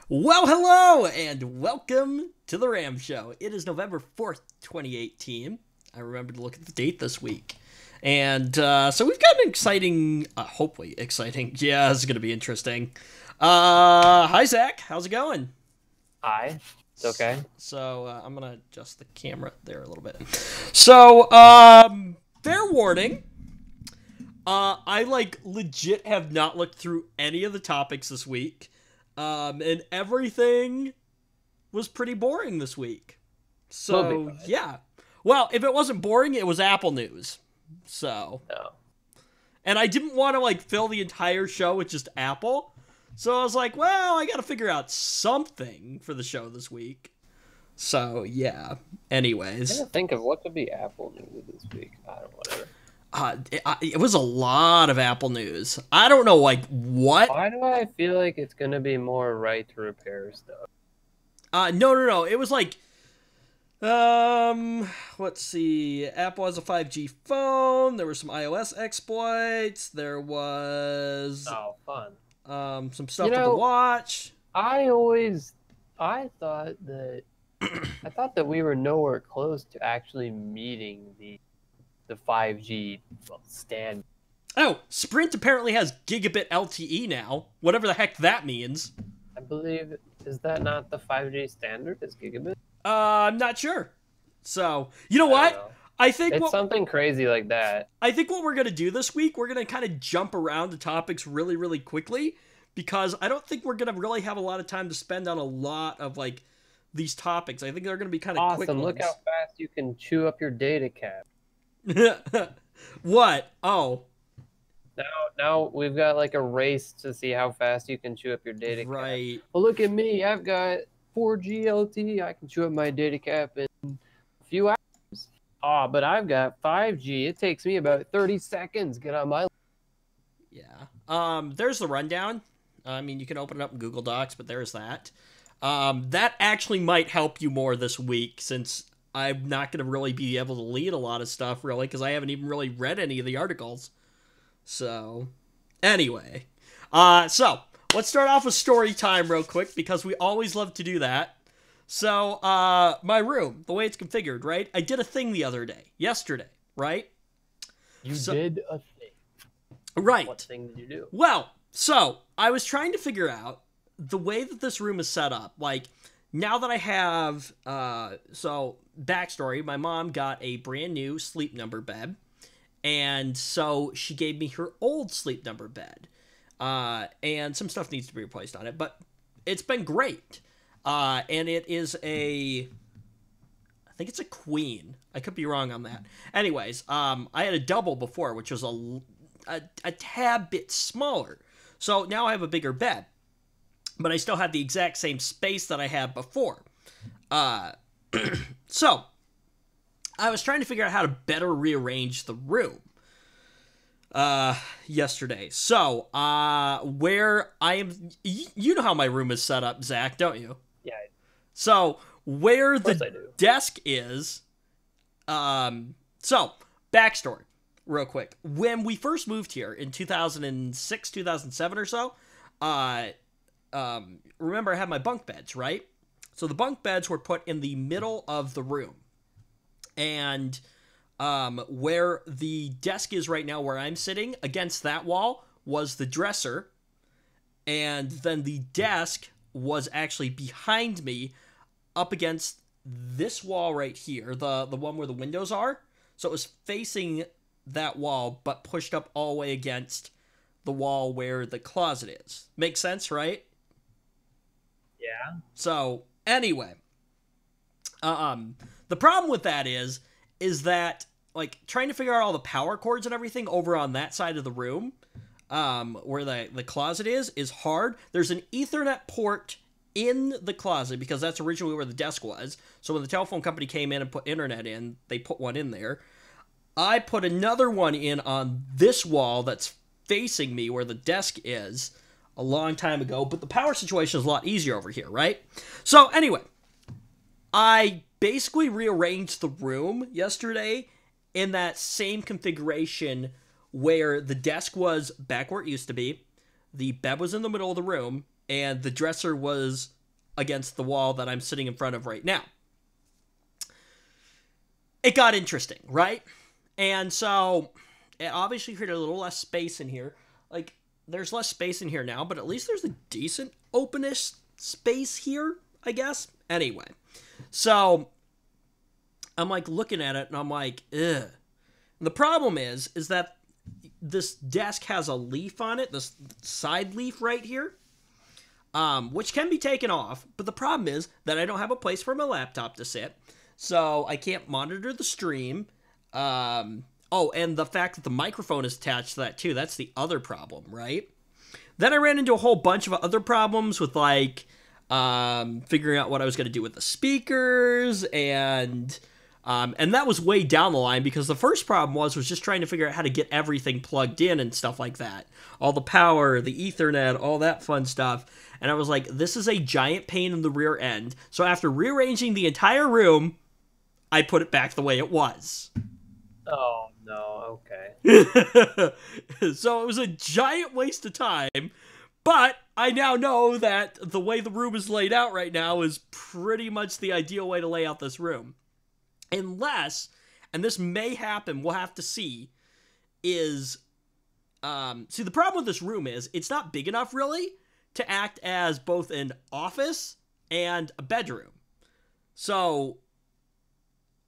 Well, hello, and welcome to the Ram Show. It is November 4th, 2018. I remembered to look at the date this week. And so we've got an exciting, hopefully exciting, yeah, this is going to be interesting. Hi, Zach. How's it going? Hi. It's okay. So I'm going to adjust the camera there a little bit. So, fair warning. I, legit have not looked through any of the topics this week. And everything was pretty boring this week. So, yeah. Well, if it wasn't boring, it was Apple news. So. No. And I didn't want to, fill the entire show with just Apple. So I was like, well, I gotta figure out something for the show this week. So, yeah. Anyways. I gotta think of what could be Apple news this week. I don't know, whatever. It was a lot of Apple news. I don't know, what. Why do I feel like it's gonna be more right to repair stuff? No. It was let's see. Apple has a 5G phone. There were some iOS exploits. There was Fun. some stuff with the watch. I thought that we were nowhere close to actually meeting the 5G standard. Oh, Sprint apparently has gigabit LTE now. Whatever the heck that means. I believe, is that not the 5G standard? Is gigabit? I'm not sure. So, you know what? I think it's something crazy like that. I think what we're going to do this week, we're going to kind of jump around the topics really, really quickly, because I don't think we're going to really have a lot of time to spend on a lot of, these topics. I think they're going to be kind of quick ones. Look how fast you can chew up your data cap. What? Oh. Now we've got a race to see how fast you can chew up your data cap. Right. Well, look at me. I've got 4G LTE. I can chew up my data cap in a few hours. But I've got 5G. It takes me about 30 seconds to get on my... Yeah. There's the rundown. I mean, you can open it up in Google Docs, but there's that. That actually might help you more this week, since I'm not going to really be able to lead a lot of stuff, really, because I haven't even really read any of the articles. So, anyway. So, let's start off with story time real quick, because we always love to do that. So, my room, the way it's configured, right? I did a thing the other day. Yesterday, right? You did a thing. Right. What thing did you do? Well, so, I was trying to figure out the way that this room is set up. Now that I have, so, backstory, my mom got a brand new Sleep Number bed. And so she gave me her old Sleep Number bed. And some stuff needs to be replaced on it, but it's been great. And it is I think it's a queen. I could be wrong on that. Anyways, I had a double before, which was a tad bit smaller. So now I have a bigger bed. But I still have the exact same space that I had before. So, I was trying to figure out how to better rearrange the room yesterday. So, where I am... You know how my room is set up, Zach, don't you? Yeah. So, where the desk is... So, backstory, real quick. When we first moved here in 2006, 2007 or so, remember I had my bunk beds, right? So the bunk beds were put in the middle of the room. And where the desk is right now, where I'm sitting, against that wall was the dresser. And then the desk was actually behind me, up against this wall right here, the one where the windows are. So it was facing that wall, but pushed up all the way against the wall where the closet is. Makes sense, right? Yeah. So, anyway. The problem with that is that, trying to figure out all the power cords and everything over on that side of the room, where the closet is hard. There's an Ethernet port in the closet, because that's originally where the desk was. So when the telephone company came in and put internet in, they put one in there. I put another one in on this wall that's facing me where the desk is a long time ago, but the power situation is a lot easier over here, right? So anyway, I basically rearranged the room yesterday in that same configuration where the desk was back where it used to be, the bed was in the middle of the room, and the dresser was against the wall that I'm sitting in front of right now. It got interesting, right? And so it obviously created a little less space in here. Like, there's less space in here now, but at least there's a decent openish space here, I guess. Anyway, so I'm like looking at it and I'm like, ugh. And the problem is that this desk has a leaf on it, this side leaf right here, which can be taken off. But the problem is that I don't have a place for my laptop to sit, so I can't monitor the stream. Oh, and the fact that the microphone is attached to that too, that's the other problem, right? Then I ran into a whole bunch of other problems with, like, figuring out what I was going to do with the speakers, and that was way down the line, because the first problem was just trying to figure out how to get everything plugged in and stuff like that. All the power, the Ethernet, all that fun stuff. And I was like, this is a giant pain in the rear end. So after rearranging the entire room, I put it back the way it was. Oh, no, okay. So it was a giant waste of time, but I now know that the way the room is laid out right now is pretty much the ideal way to lay out this room. Unless, and this may happen, we'll have to see, is, see, the problem with this room is it's not big enough, really, to act as both an office and a bedroom. So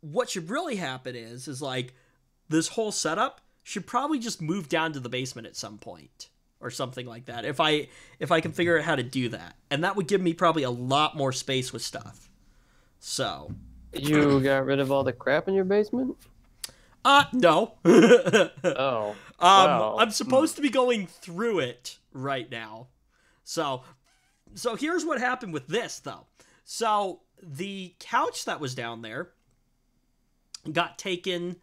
what should really happen is like, this whole setup should probably just move down to the basement at some point or something like that, if I can figure out how to do that. And that would give me probably a lot more space with stuff. So you got rid of all the crap in your basement? No. Oh. Wow. I'm supposed to be going through it right now. So here's what happened with this, though. So the couch that was down there got taken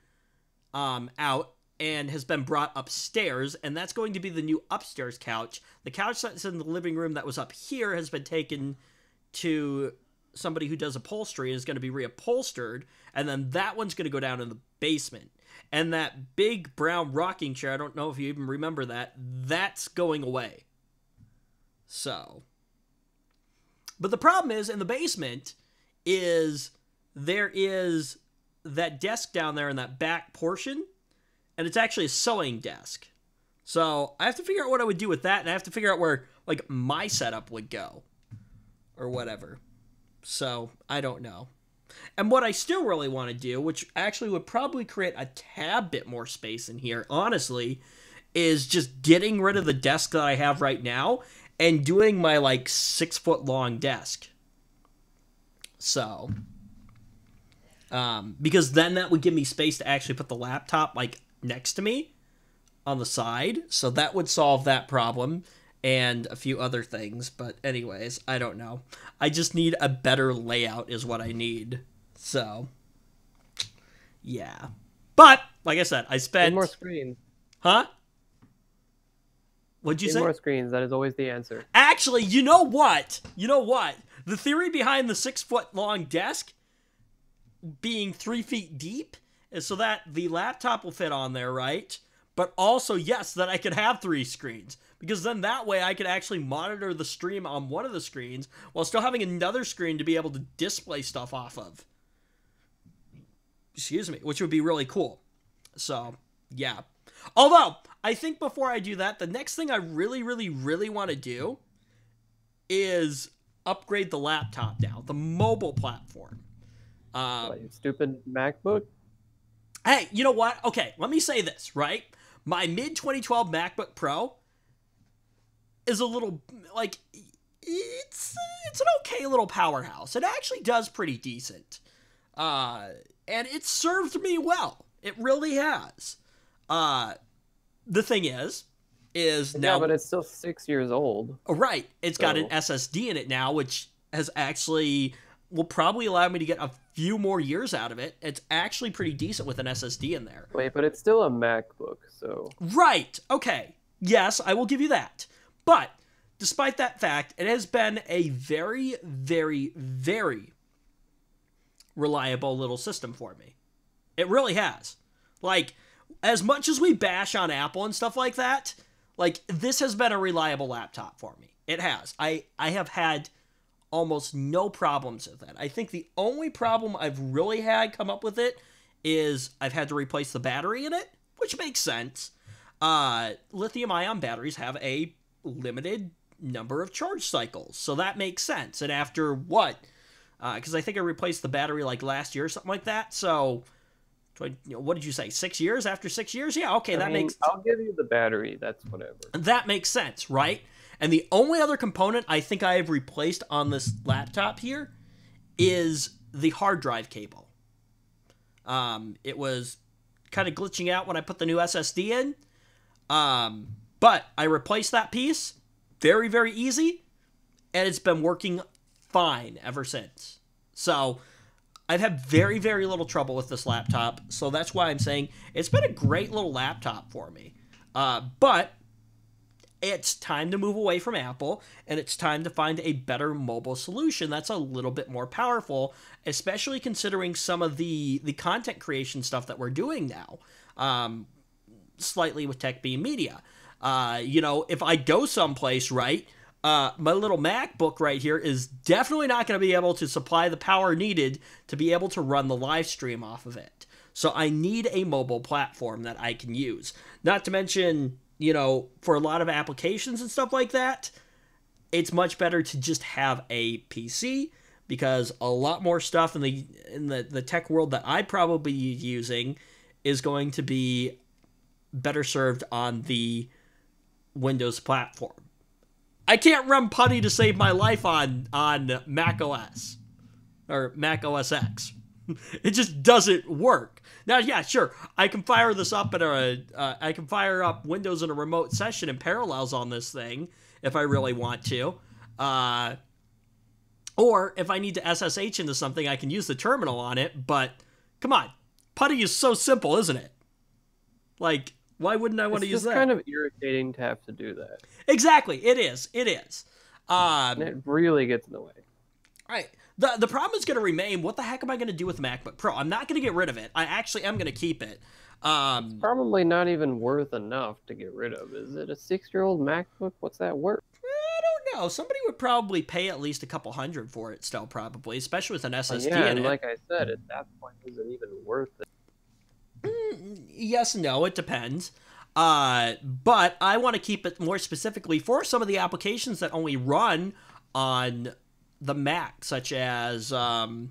out and has been brought upstairs, and that's going to be the new upstairs couch. The couch that's in the living room that was up here has been taken to somebody who does upholstery and is going to be reupholstered, and then that one's going to go down in the basement. And that big brown rocking chair, I don't know if you even remember that, that's going away. So, but the problem is, in the basement, is there is that desk down there in that back portion, and it's actually a sewing desk. So I have to figure out what I would do with that, and I have to figure out where, like, my setup would go, or whatever. So I don't know. And what I still really want to do, which actually would probably create a tad bit more space in here, honestly, is just getting rid of the desk that I have right now and doing my, like, 6-foot long desk. So, because then that would give me space to actually put the laptop, like, next to me on the side. So that would solve that problem and a few other things. But anyways, I don't know. I just need a better layout is what I need. So, yeah. But, like I said, I spent... more screens. Huh? What'd you say? More screens. That is always the answer. Actually, you know what? The theory behind the 6-foot long desk being 3 feet deep is so that the laptop will fit on there, right? But also, yes, that I could have 3 screens. Because then that way I could actually monitor the stream on one of the screens while still having another screen to be able to display stuff off of. Excuse me, which would be really cool. So, yeah. Although, I think before I do that, the next thing I really, really, really want to do is upgrade the laptop now, the mobile platform. What, you stupid MacBook? Hey, you know what? Okay, let me say this, right? My mid-2012 MacBook Pro is a little, like, it's an okay little powerhouse. It actually does pretty decent. And it served me well. It really has. The thing is now... Yeah, but it's still 6 years old. Right. It's got an SSD in it now, which has actually... will probably allow me to get a few more years out of it. It's actually pretty decent with an SSD in there. Wait, but it's still a MacBook, so... Right. Okay. Yes, I will give you that. But, despite that fact, it has been a very, very, very reliable little system for me. It really has. Like, as much as we bash on Apple and stuff like that, like, this has been a reliable laptop for me. It has. I have had almost no problems with that. I think the only problem I've really had come up with it is I've had to replace the battery in it, which makes sense. Lithium-ion batteries have a limited number of charge cycles, so that makes sense. And after what? Because I think I replaced the battery like last year or something like that. So, what did you say? 6 years? After 6 years? Yeah, okay, I'll give you the battery. That's whatever. That makes sense, right? And the only other component I think I have replaced on this laptop here is the hard drive cable. It was kind of glitching out when I put the new SSD in. But I replaced that piece. Very, very easy. And it's been working fine ever since. So I've had very, very little trouble with this laptop. So that's why I'm saying it's been a great little laptop for me. But it's time to move away from Apple, and it's time to find a better mobile solution that's a little bit more powerful, especially considering some of the content creation stuff that we're doing now, slightly with TechBeam Media. If I go someplace, right, my little MacBook right here is definitely not going to be able to supply the power needed to be able to run the live stream off of it. So I need a mobile platform that I can use. Not to mention, for a lot of applications and stuff like that, it's much better to just have a PC, because a lot more stuff in the tech world that I'd probably be using is going to be better served on the Windows platform. I can't run Putty to save my life on Mac OS or Mac OS X. It just doesn't work. Now, yeah, sure, I can fire this up I can fire up Windows in a remote session and Parallels on this thing if I really want to. Or if I need to SSH into something, I can use the terminal on it. But come on, Putty is so simple, isn't it? Like, why wouldn't I want to use that? It's kind of irritating to have to do that. Exactly, it is. It is. And it really gets in the way. Right. The problem is going to remain, what the heck am I going to do with the MacBook Pro? I'm not going to get rid of it. I actually am going to keep it. It's probably not even worth enough to get rid of. Is it a 6-year-old MacBook? What's that worth? I don't know. Somebody would probably pay at least a couple $100 for it still, probably, especially with an SSD in and it. like I said, at that point, is it even worth it? Yes and no, it depends. But I want to keep it more specifically for some of the applications that only run on the Mac, such as Final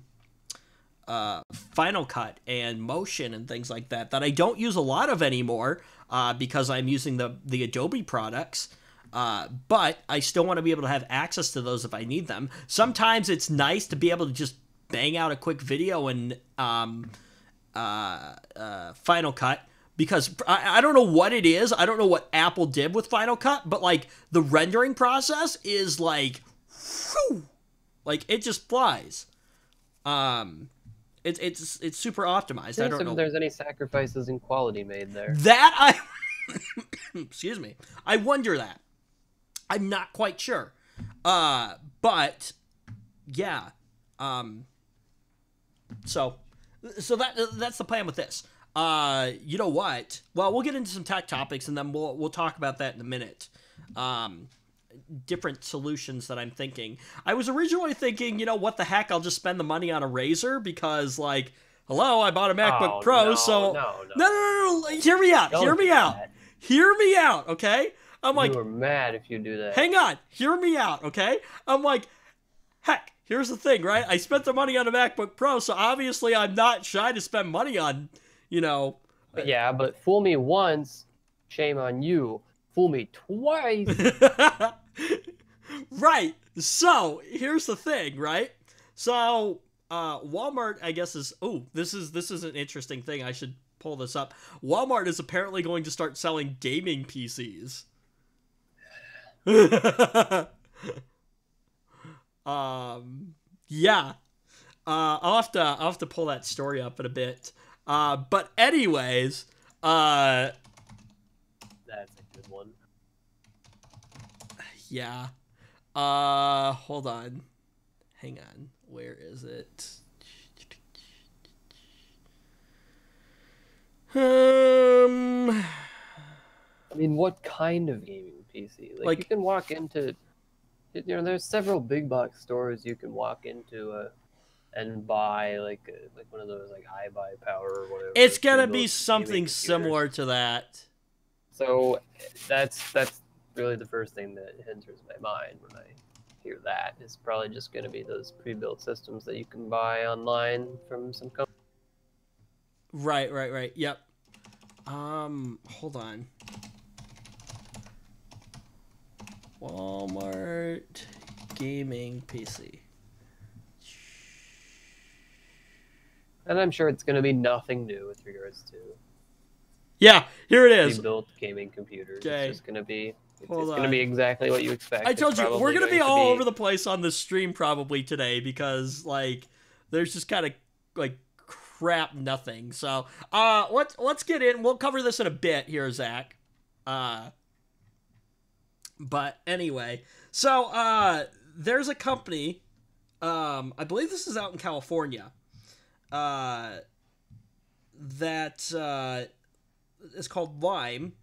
Cut and Motion and things like that I don't use a lot of anymore because I'm using the Adobe products. But I still want to be able to have access to those if I need them. Sometimes it's nice to be able to just bang out a quick video in Final Cut, because I don't know what it is. I don't know what Apple did with Final Cut, but like the rendering process is like, whew, like it just flies. It's super optimized. I don't know if there's any sacrifices in quality made there. That I excuse me. I wonder that. I'm not quite sure. But yeah. So that's the plan with this. You know what? Well, we'll get into some tech topics and then we'll talk about that in a minute. Different solutions that I'm thinking. I was originally thinking, what the heck? I'll just spend the money on a Razer because, like, hello, I bought a MacBook Pro, so no. Hear me out. Hear me out. Okay. I'm like, you're mad if you do that. Hang on. Hear me out. Okay. I'm like, heck. Here's the thing, right? I spent the money on a MacBook Pro, so obviously I'm not shy to spend money on, Yeah, but fool me once, shame on you. Fool me twice. Right. So, here's the thing, right? So, Walmart, I guess, is... Oh, this is an interesting thing. I should pull this up. Walmart is apparently going to start selling gaming PCs. Yeah. I'll have to pull that story up in a bit. But anyways, that's a good one. Yeah. Hold on. Hang on. Where is it? I mean, what kind of gaming PC? Like you can walk into there's several big box stores you can walk into and buy like one of those like iBuyPower or whatever. It's gonna be pre-built something gaming computers. similar to that. So that's really the first thing that enters my mind when I hear that. It's probably just going to be those pre-built systems that you can buy online from some company. Right. Yep. Hold on. Walmart gaming PC. And I'm sure it's going to be nothing new with regards to Yeah, here it is. pre-built gaming computers. Okay. It's just going to be Hold going to on. be exactly what you expect. I told It's you probably we're gonna be going to all over the place on this stream probably today because like there's just kind of like crap nothing. So let's get in. We'll cover this in a bit here, Zach. But anyway, so there's a company. I believe this is out in California. That is called Lime.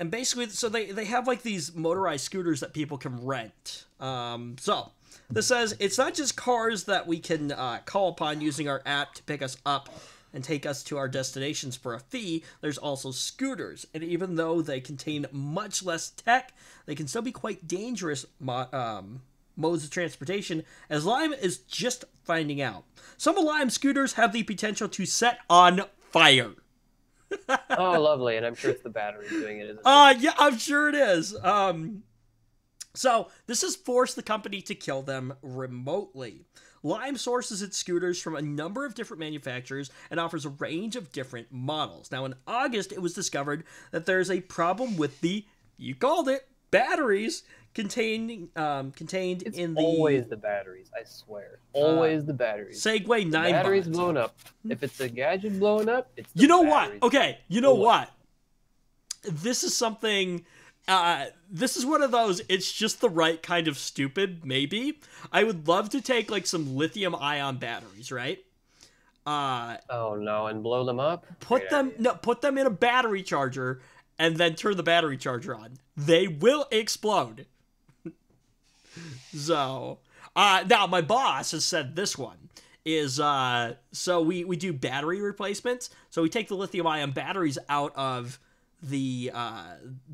And basically, so they have like these motorized scooters that people can rent. So this says it's not just cars that we can call upon using our app to pick us up and take us to our destinations for a fee. There's also scooters, and even though they contain much less tech, they can still be quite dangerous modes of transportation, as Lime is just finding out. Some of Lime's scooters have the potential to set on fire. Oh, lovely, and I'm sure it's the battery doing it. Isn't it? Yeah, I'm sure it is. So this has forced the company to kill them remotely. Lime sources its scooters from a number of different manufacturers and offers a range of different models. Now, in August, it was discovered that there's a problem with the, you called it, batteries contained It's in the always the batteries, I swear. Always the batteries. Segway 9 batteries bots. blown up. If it's a gadget blown up, it's the You know what? batteries. Okay, you know What? what? This is something. This is one of those. It's just the right kind of stupid. Maybe I would love to take like some lithium-ion batteries, right? Oh no, and blow them up? Put Great idea. put them in a battery charger, and then turn the battery charger on. They will explode. So, now my boss has said this one is so we do battery replacements. So we take the lithium-ion batteries out of the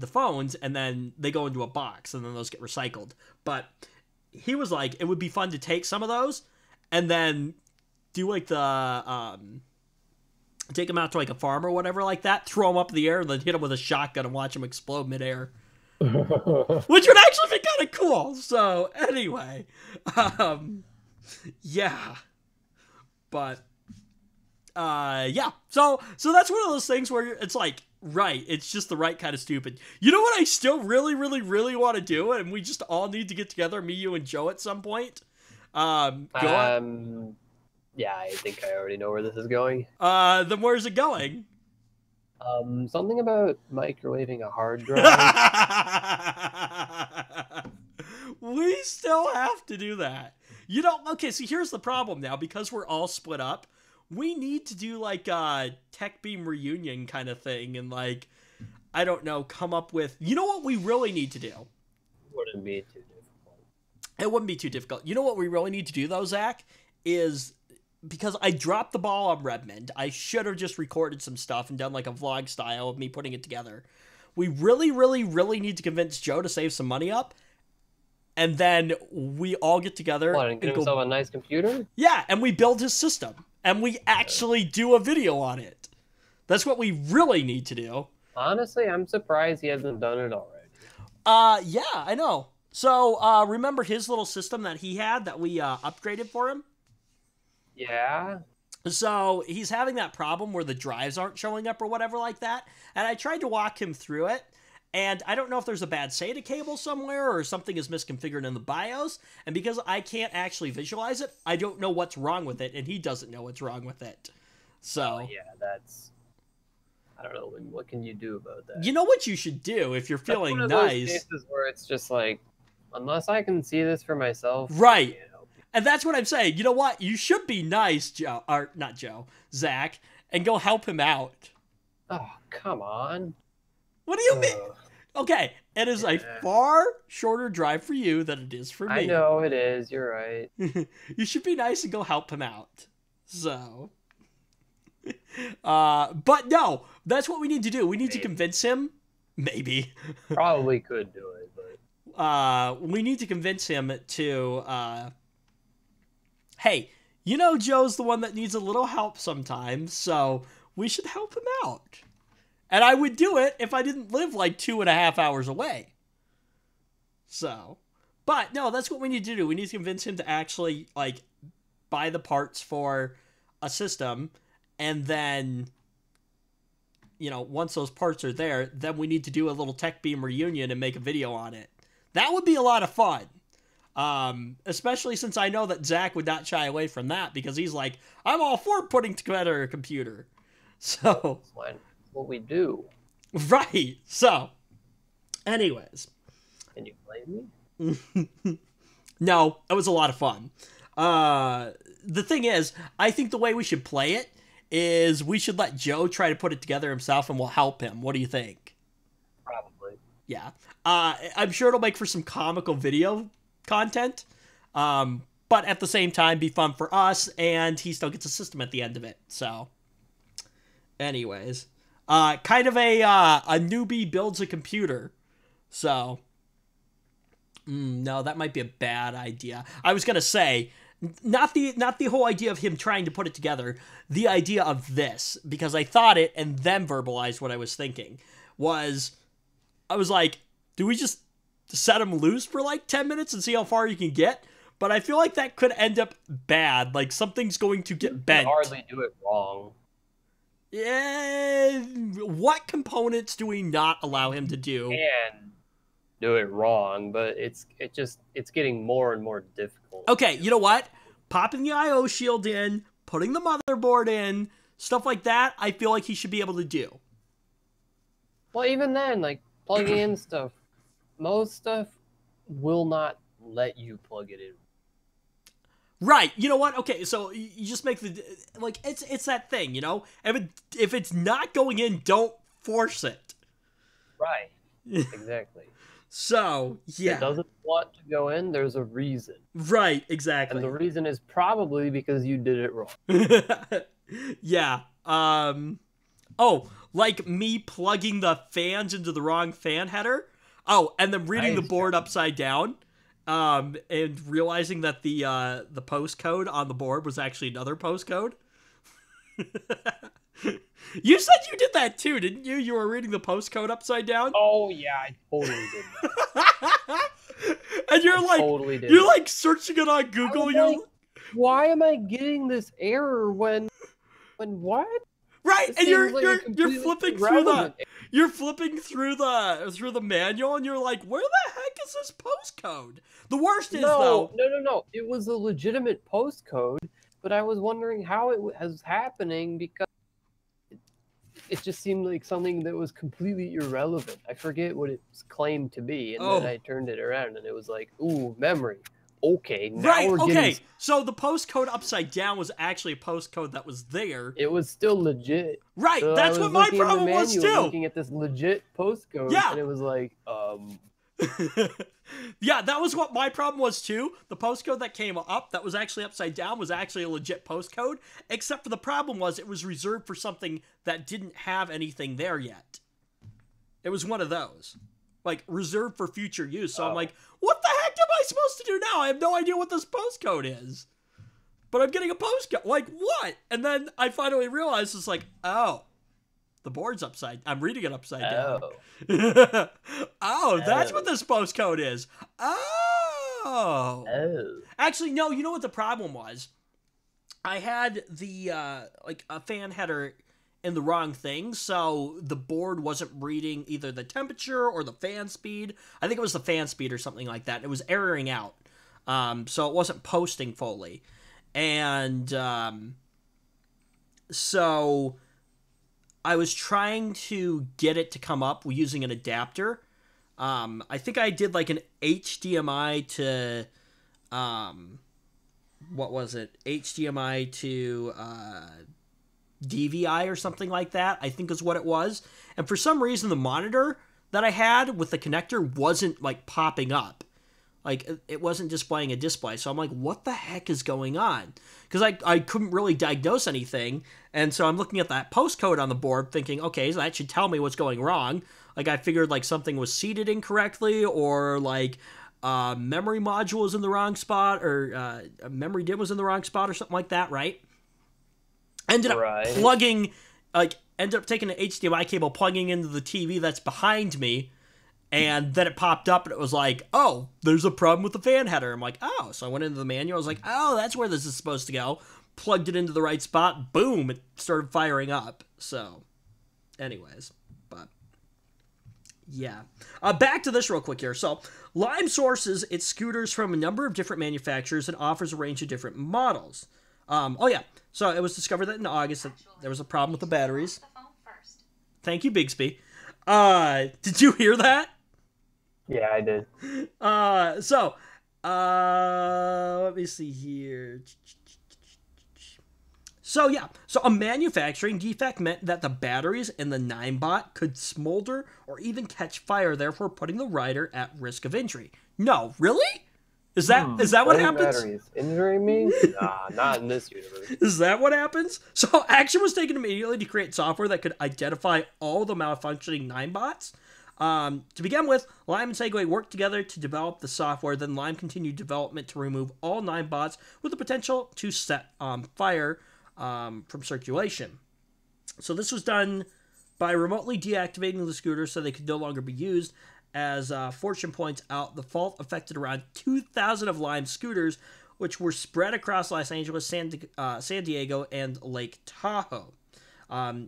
phones, and then they go into a box, and then those get recycled. But he was like, it would be fun to take some of those, and then do like the take them out to like a farm or whatever like that, throw them up in the air, and then hit them with a shotgun and watch them explode midair. Which would actually be kind of cool. So anyway, yeah, but yeah. So that's one of those things where it's like, right, it's just the right kind of stupid. You know what I still really, really, really want to do, and we just all need to get together, me, you, and Joe at some point. Go on. Yeah, I think I already know where this is going. Then where's it going? Something about microwaving a hard drive. We still have to do that. You know, okay, see, here's the problem now. Because we're all split up, we need to do, like, a Tech Beam reunion kind of thing. And, like, I don't know, come up with... You know what we really need to do? Wouldn't be too difficult. It wouldn't be too difficult. You know what we really need to do, though, Zach? Is... Because I dropped the ball on Redmond, I should have just recorded some stuff and done like a vlog style of me putting it together. We really, really, really need to convince Joe to save some money up. And then we all get together. What, and get himself a nice computer? Yeah, and we build his system. And we actually do a video on it. That's what we really need to do. Honestly, I'm surprised he hasn't done it already. Yeah, I know. So, remember his little system that he had that we upgraded for him? Yeah. So he's having that problem where the drives aren't showing up or whatever like that. And I tried to walk him through it. And I don't know if there's a bad SATA cable somewhere or something is misconfigured in the BIOS. And because I can't actually visualize it, I don't know what's wrong with it. And he doesn't know what's wrong with it. So Yeah, that's... I don't know. What can you do about that? you know what you should do if you're feeling That's one of those nice. cases where it's just like, unless I can see this for myself... Right. I can't help you. And that's what I'm saying. You know what? You should be nice, Joe, or not Joe, Zach, and go help him out. Oh, come on. What do you mean? Ugh. Okay, It is a far shorter drive for you than it is for me. I know it is. You're right. You should be nice and go help him out. So, but no, that's what we need to do. We need to convince him. Maybe. Probably could do it, but we need to convince him to, hey, you know Joe's the one that needs a little help sometimes, so we should help him out. And I would do it if I didn't live like 2.5 hours away. So, but no, that's what we need to do. We need to convince him to actually, like, buy the parts for a system, and then, you know, once those parts are there, then we need to do a little Tech Beam reunion and make a video on it. That would be a lot of fun. Especially since I know that Zach would not shy away from that, because he's like, I'm all for putting together a computer. So, that's what we do. Right. So, anyways. Can you blame me? No, it was a lot of fun. The thing is, I think the way we should play it is we should let Joe try to put it together himself, and we'll help him. What do you think? Probably. Yeah. I'm sure it'll make for some comical video content, but at the same time be fun for us, and he still gets a system at the end of it. So, anyways, kind of a newbie builds a computer. So, no, that might be a bad idea. I was gonna say, not the whole idea of him trying to put it together. The idea of this, because I thought it and then verbalized what I was thinking, I was like, do we just set him loose for like 10 minutes and see how far you can get? But I feel like that could end up bad. Like, something's going to get bent. You can hardly do it wrong. Yeah. What components do we not allow him to do? And do it wrong, but it's getting more and more difficult. Okay, you know what? Popping the IO shield in, putting the motherboard in, stuff like that, I feel like he should be able to do. Well, even then, like, plugging in stuff, most stuff will not let you plug it in. Right. You know what? Okay, so you just make the, like, it's that thing, you know? If it's not going in, don't force it. Right. Exactly. So, yeah. If it doesn't want to go in, there's a reason. Right, exactly. And the reason is probably because you did it wrong. Yeah. Oh, like me plugging the fans into the wrong fan header? Oh, and then reading the board upside down, and realizing that the postcode on the board was actually another postcode. You said you did that too, didn't you? You were reading the postcode upside down? Oh yeah, I totally did that. And you're like searching it on Google. Like, why am I getting this error when what? Right, This and you're flipping irrelevant. you're flipping through the manual, and you're like, where the heck is this postcode? The worst is though. No. It was a legitimate postcode, but I was wondering how it was happening because it just seemed like something that was completely irrelevant. I forget what it's claimed to be, and then I turned it around, and it was like, ooh, memory. Okay, now we're getting... So the postcode upside down was actually a postcode that was there. It was still legit. Right, so that's what my problem was too. Looking at this legit postcode, and it was like, Yeah, that was what my problem was too. The postcode that came up that was actually upside down was actually a legit postcode, except for the problem was it was reserved for something that didn't have anything there yet. It was one of those. Like, reserved for future use. So I'm like, what the heck am I supposed to do now? I have no idea what this postcode is. But I'm getting a postcode. Like, what? And then I finally realized it's like, oh, the board's upside. I'm reading it upside down. Oh, that's what this postcode is. Oh. Actually, no, you know what the problem was? I had the, like, a fan header in the wrong thing, so the board wasn't reading either the temperature or the fan speed. I think it was the fan speed or something like that. It was erroring out, so it wasn't posting fully. And so I was trying to get it to come up using an adapter. I think I did like an HDMI to, what was it? HDMI to DVI or something like that, I think is what it was. And for some reason, the monitor that I had with the connector wasn't like popping up. Like, it wasn't displaying a display. So I'm like, what the heck is going on? Because I couldn't really diagnose anything. And so I'm looking at that postcode on the board thinking, okay, so that should tell me what's going wrong. Like, I figured, like, something was seated incorrectly, or, like, memory module was in the wrong spot, or a memory DIMM was in the wrong spot, or something like that, right? Ended up taking an HDMI cable, plugging into the TV that's behind me, and then it popped up, and it was like, oh, there's a problem with the fan header. I'm like, oh. So I went into the manual. I was like, oh, that's where this is supposed to go. Plugged it into the right spot. Boom. It started firing up. So, anyways. But, yeah. Back to this real quick here. So, Lime sources its scooters from a number of different manufacturers and offers a range of different models. Oh, yeah. So, it was discovered that in August that there was a problem with the batteries. Thank you, Bigsby. Did you hear that? Yeah, I did. Let me see here. So, yeah. So, a manufacturing defect meant that the batteries in the Ninebot could smolder or even catch fire, therefore putting the rider at risk of injury. No, really? Is that what happens? Batteries injuring me? Nah, not in this universe. Is that what happens? So, action was taken immediately to create software that could identify all the malfunctioning Ninebots. To begin with, Lime and Segway worked together to develop the software, then Lime continued development to remove all Ninebots with the potential to set fire from circulation. So this was done by remotely deactivating the scooters so they could no longer be used. As Fortune points out, the fault affected around 2,000 of Lime's scooters, which were spread across Los Angeles, San Diego, and Lake Tahoe.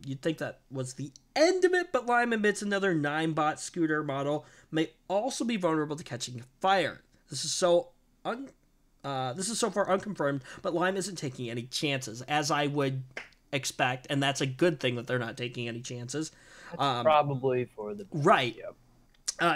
You'd think that was the end of it, but Lime admits another Ninebot scooter model may also be vulnerable to catching fire. This is so far unconfirmed, but Lime isn't taking any chances, as I would expect, and that's a good thing that they're not taking any chances. That's probably for the best. Right. Yep.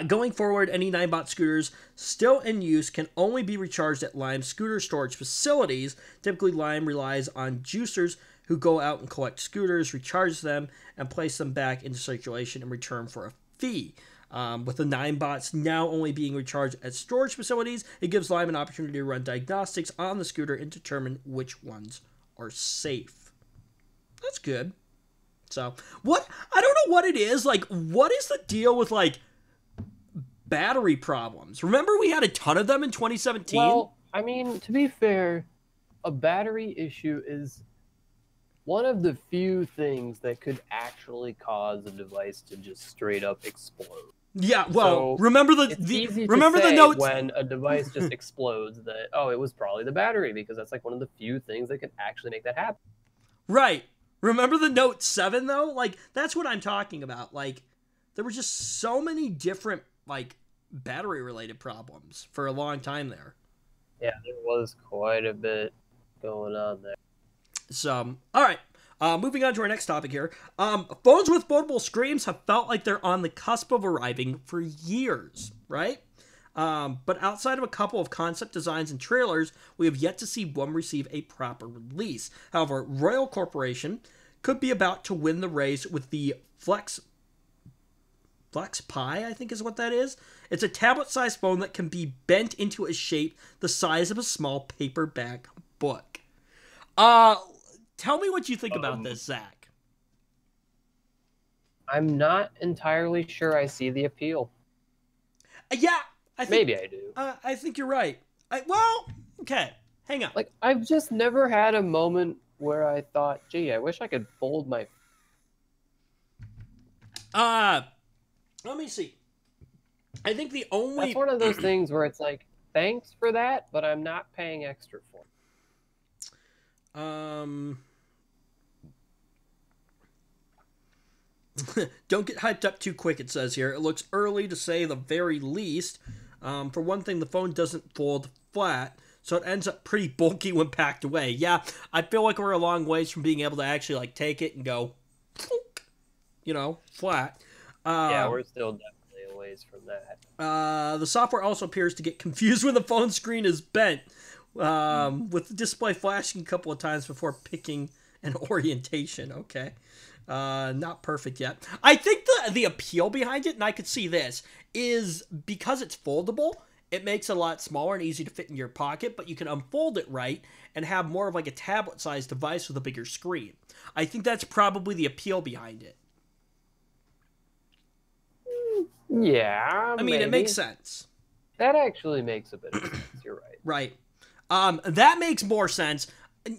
Going forward, any Ninebot scooters still in use can only be recharged at Lime scooter storage facilities. Typically, Lime relies on juicers who go out and collect scooters, recharge them, and place them back into circulation in return for a fee. With the Ninebots now only being recharged at storage facilities, it gives Lime an opportunity to run diagnostics on the scooter and determine which ones are safe. That's good. So, I don't know what it is. Like, what is the deal with, like, battery problems? Remember we had a ton of them in 2017? Well, I mean, to be fair, a battery issue is one of the few things that could actually cause a device to just straight up explode. Yeah, well, So, remember It's easy the say notes when a device just explodes that, oh, it was probably the battery, because that's like one of the few things that can actually make that happen. Right. Remember the Note 7 though? Like, that's what I'm talking about. Like, there were just so many different, like, battery related problems for a long time there. Yeah, there was quite a bit going on there. So, all right. Moving on to our next topic here. Phones with foldable screens have felt like they're on the cusp of arriving for years, right? But outside of a couple of concept designs and trailers, we have yet to see one receive a proper release. However, Royal Corporation could be about to win the race with the Flex Pi, I think is what that is. It's a tablet-sized phone that can be bent into a shape the size of a small paperback book. Tell me what you think about this, Zach. I'm not entirely sure I see the appeal. Yeah, I think, Maybe I do. I think you're right. Well, okay, hang on. Like, I've just never had a moment where I thought, gee, I wish I could fold my... Let me see. I think the only... That's one of those things where it's like, thanks for that, but I'm not paying extra for it. Don't get hyped up too quick, it says here. It looks early to say the very least. For one thing, the phone doesn't fold flat, so it ends up pretty bulky when packed away. Yeah, I feel like we're a long ways from being able to actually, like, take it and go, flat. Yeah, we're still definitely a ways from that. The software also appears to get confused when the phone screen is bent, with the display flashing a couple of times before picking an orientation. Okay. Not perfect yet. I think the appeal behind it, and I could see this, is because it's foldable, it makes it a lot smaller and easy to fit in your pocket, but you can unfold it right and have more of like a tablet-sized device with a bigger screen. I think that's probably the appeal behind it. Yeah, I mean, maybe. it makes sense. That actually makes a bit of sense. You're right. Right. That makes more sense.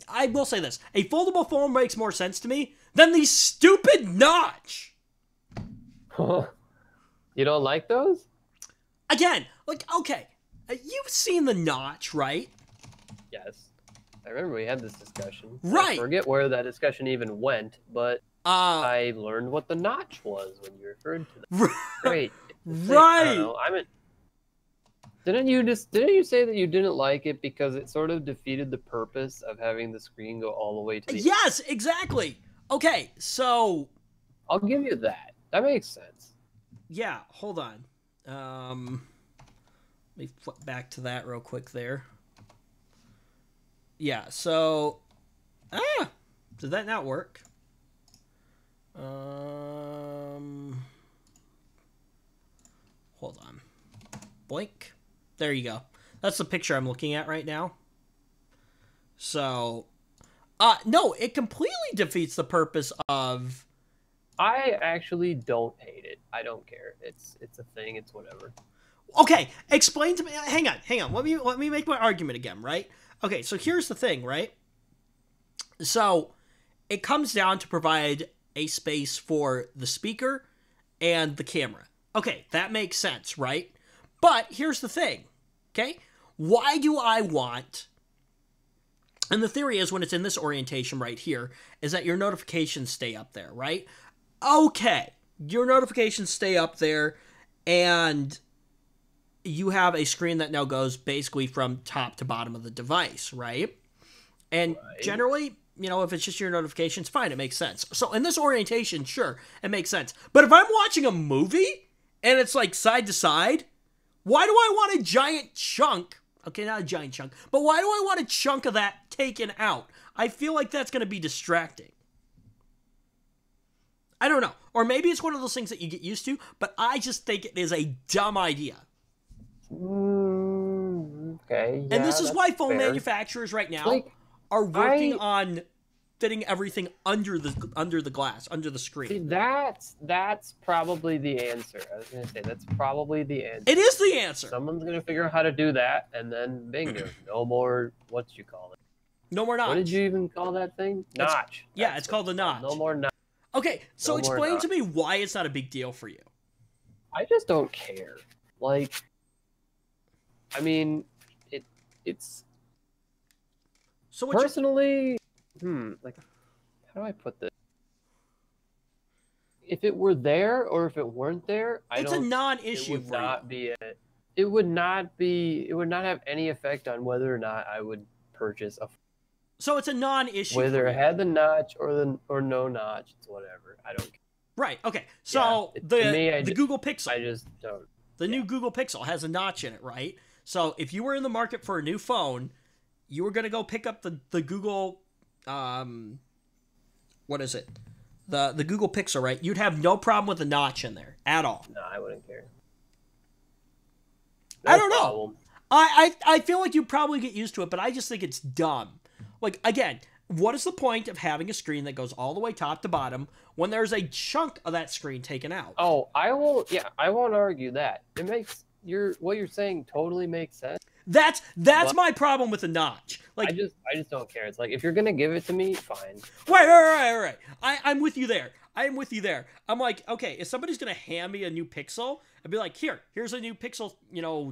I will say this. A foldable phone makes more sense to me than the stupid notch. You don't like those? Again, like, okay, you've seen the notch, right? Yes. I remember we had this discussion. Right. I forget where that discussion even went, but I learned what the notch was when you referred to that. Great. Right. I don't know. Didn't you say that you didn't like it because it sort of defeated the purpose of having the screen go all the way to the end? Yes, exactly. Okay, so I'll give you that. That makes sense. yeah, hold on. Let me flip back to that real quick there. Yeah, so did that not work? Hold on. Blink. There you go. That's the picture I'm looking at right now. So, no, it completely defeats the purpose of... I actually don't hate it. I don't care. It's a thing. It's whatever. Okay, explain to me... Hang on. Let me make my argument again, right? Okay, so here's the thing, right? So, it comes down to provide a space for the speaker and the camera. Okay, that makes sense, right? But here's the thing, okay? Why do I want... And the theory is, when it's in this orientation right here, is that your notifications stay up there, right? Okay, your notifications stay up there, and you have a screen that now goes basically from top to bottom of the device, right? And generally, you know, if it's just your notifications, fine, it makes sense. So in this orientation, sure, it makes sense. But if I'm watching a movie, and it's like side to side, why do I want a giant chunk? Okay, not a giant chunk, but why do I want a chunk of that taken out? I feel like that's going to be distracting. I don't know. Or maybe it's one of those things that you get used to, but I just think it is a dumb idea. Okay. Yeah, and this is why phone fair. manufacturers right now are working on fitting everything under the glass, under the screen. See, that's probably the answer. I was gonna say that's probably the answer. It is the answer. Someone's gonna figure out how to do that, and then bingo, no more. What you call it? No more notch. What did you even call that thing? Notch. Yeah, it's called the notch. No more notch. Okay, so No more explain notch. to me why it's not a big deal for you. I just don't care. Like, I mean, it's So personally, like, how do I put this? If it were there or if it weren't there, it's a non-issue for you. It would not have any effect on whether or not I would purchase a. So it's a non-issue. Whether it had the notch or no notch, it's whatever. I don't care. Right. Okay. So the Google Pixel. I just don't. The new Google Pixel has a notch in it, right? So if you were in the market for a new phone, you were going to go pick up the Google, what is it? The Google Pixel, right? You'd have no problem with the notch in there at all. No, I wouldn't care. I don't know. I feel like you'd probably get used to it, but I just think it's dumb. Like, again, what is the point of having a screen that goes all the way top to bottom when there's a chunk of that screen taken out? Oh, I won't argue that. It makes what you're saying totally makes sense. That's my problem with the notch. Like, I just don't care. It's like, if you're gonna give it to me, fine. Right. I'm with you there. I'm like, okay, if somebody's gonna hand me a new Pixel, I'd be like, here's a new Pixel,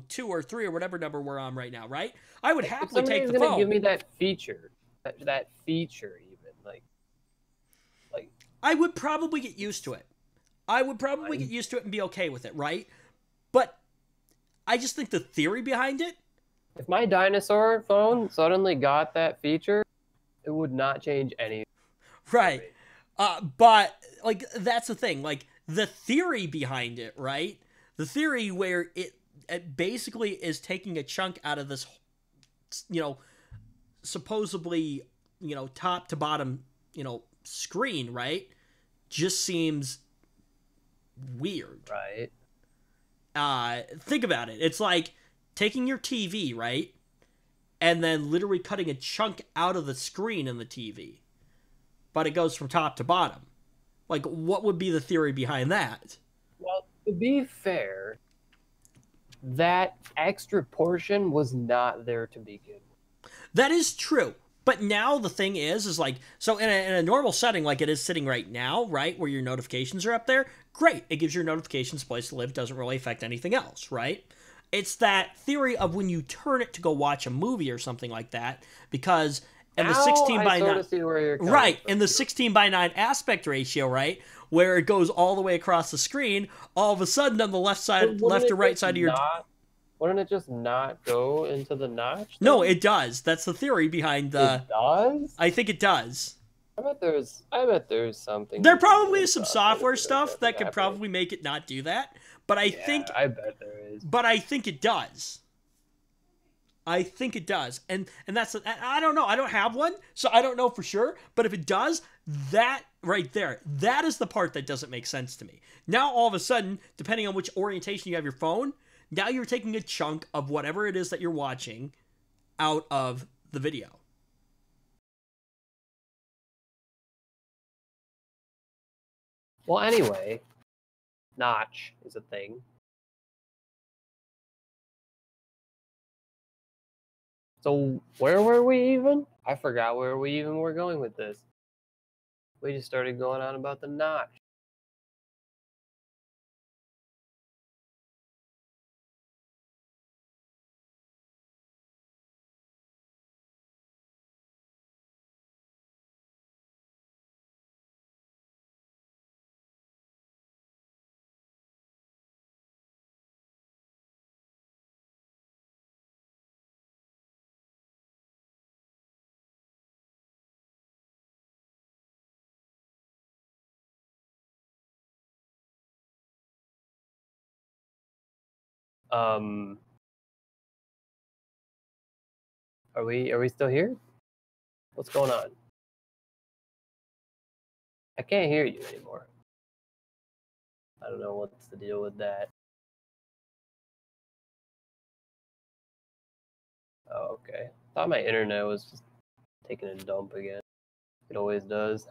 2 or 3 or whatever number we're on right now, right? I would happily take the phone. Gonna give me that feature, that feature even, like. I would probably get used to it. Get used to it and be okay with it, right? But I just think the theory behind it. If my dinosaur phone suddenly got that feature, it would not change anything. Right. But, like, that's the thing. Like, the theory behind it, right? The theory where it basically is taking a chunk out of this, supposedly, top to bottom, screen, right? just seems weird. Right. Think about it. It's like taking your TV, right? And then literally cutting a chunk out of the screen in the TV. But it goes from top to bottom. Like, what would be the theory behind that? Well, to be fair, that extra portion was not there to begin with. That is true. But now the thing is like, so in a normal setting, like it is sitting right now, right, where your notifications are up there, great. It gives your notifications a place to live, doesn't really affect anything else, right? It's that theory of when you turn it to go watch a movie or something like that, because in the 16 by 9, right, in the 16 by 9 aspect ratio, right, where it goes all the way across the screen, all of a sudden on the left or right side of your... Wouldn't it just not go into the notch? No, it does. That's the theory behind the... It does? I think it does. I bet there's something. There probably is some software stuff that could probably make it not do that, but I bet there is. But I think it does. I think it does. And that's, I don't know. I don't have one, so I don't know for sure. But if it does, that right there, that is the part that doesn't make sense to me. Now, all of a sudden, depending on which orientation you have your phone, now you're taking a chunk of whatever it is that you're watching out of the video. Well, anyway, notch is a thing. So where were we even? I forgot where we even were going with this. We just started going on about the notch. Are we still here? What's going on? I can't hear you anymore. I don't know what's the deal with that. Oh, okay. Thought my internet was just taking a dump again. It always does.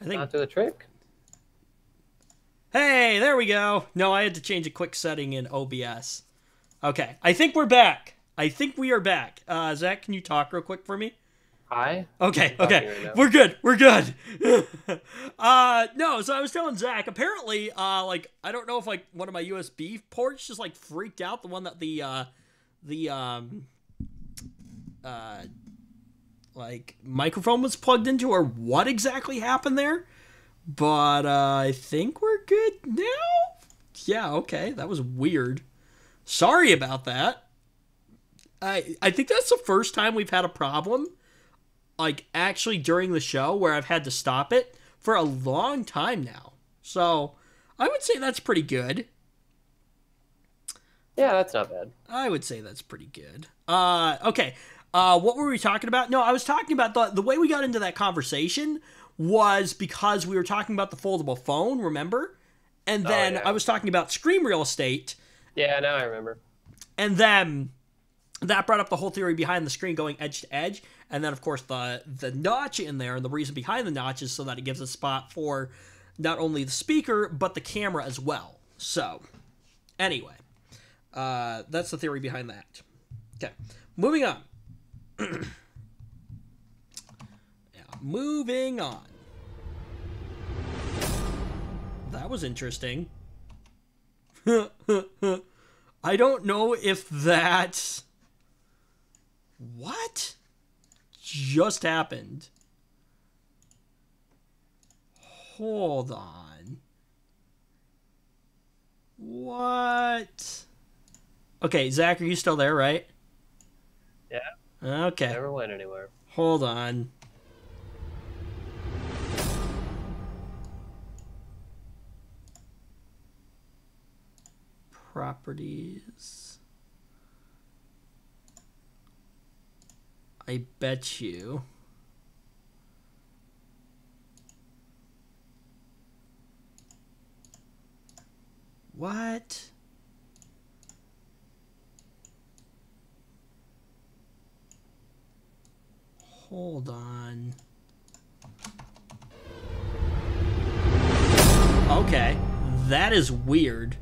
I think. Not to the trick. Hey, there we go. No, I had to change a quick setting in OBS. Okay, I think we're back. I think we are back. Zach, can you talk real quick for me? Hi. Okay, I'm okay. talking right now. We're good. We're good. No, so I was telling Zach, apparently, like, I don't know if, like, one of my USB ports just, like, freaked out, the one that like, microphone was plugged into, or what exactly happened there. But, I think we're good now? Yeah, okay. That was weird. Sorry about that. I think that's the first time we've had a problem, like, actually during the show where I've had to stop it for a long time now. So, I would say that's pretty good. Yeah, that's not bad. I would say that's pretty good. Okay. What were we talking about? No, I was talking about the way we got into that conversation was because we were talking about the foldable phone, remember? And then I was talking about Scream Real Estate. Yeah, now I remember. And then that brought up the whole theory behind the screen going edge to edge. And then, of course, the notch in there, and the reason behind the notch is so that it gives a spot for not only the speaker, but the camera as well. So, anyway, that's the theory behind that. Okay, moving on. Moving on. That was interesting. I don't know if that... What just happened? Hold on. What? Okay, Zach, are you still there, right? Yeah. Okay. Never went anywhere. Hold on. Properties. I bet you. What? Hold on. Okay, that is weird.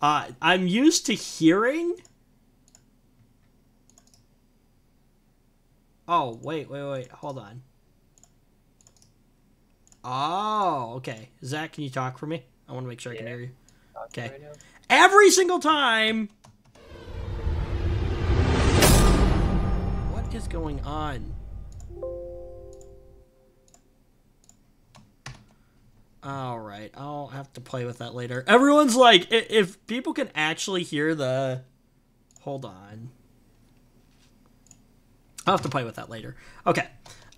I'm used to hearing. Oh, wait, hold on. Oh, okay. Zach, can you talk for me? I want to make sure I can hear you. Okay. Right now. Every single time. What is going on? All right, I'll have to play with that later. Everyone's like, if people can actually hear the... Hold on. I'll have to play with that later. Okay.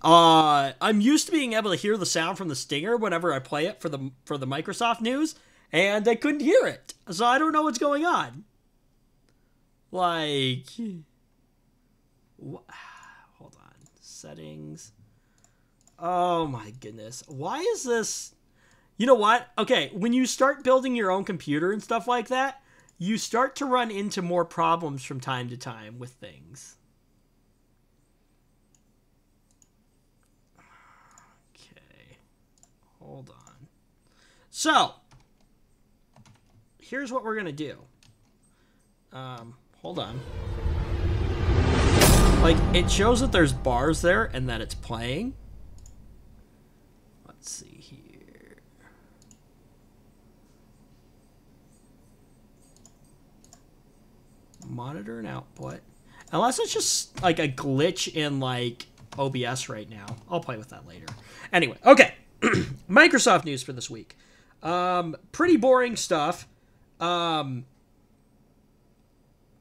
I'm used to being able to hear the sound from the stinger whenever I play it for the Microsoft news, and I couldn't hear it. So I don't know what's going on. Like... Hold on. Settings. Oh my goodness. Why is this... You know what? Okay, when you start building your own computer and stuff like that, you start to run into more problems from time to time with things. Okay. Hold on. So, here's what we're going to do. Hold on. Like, it shows that there's bars there and that it's playing. Let's see here. Monitor and output. Unless it's just like a glitch in like OBS right now. I'll play with that later. Anyway, okay. Microsoft news for this week. Pretty boring stuff.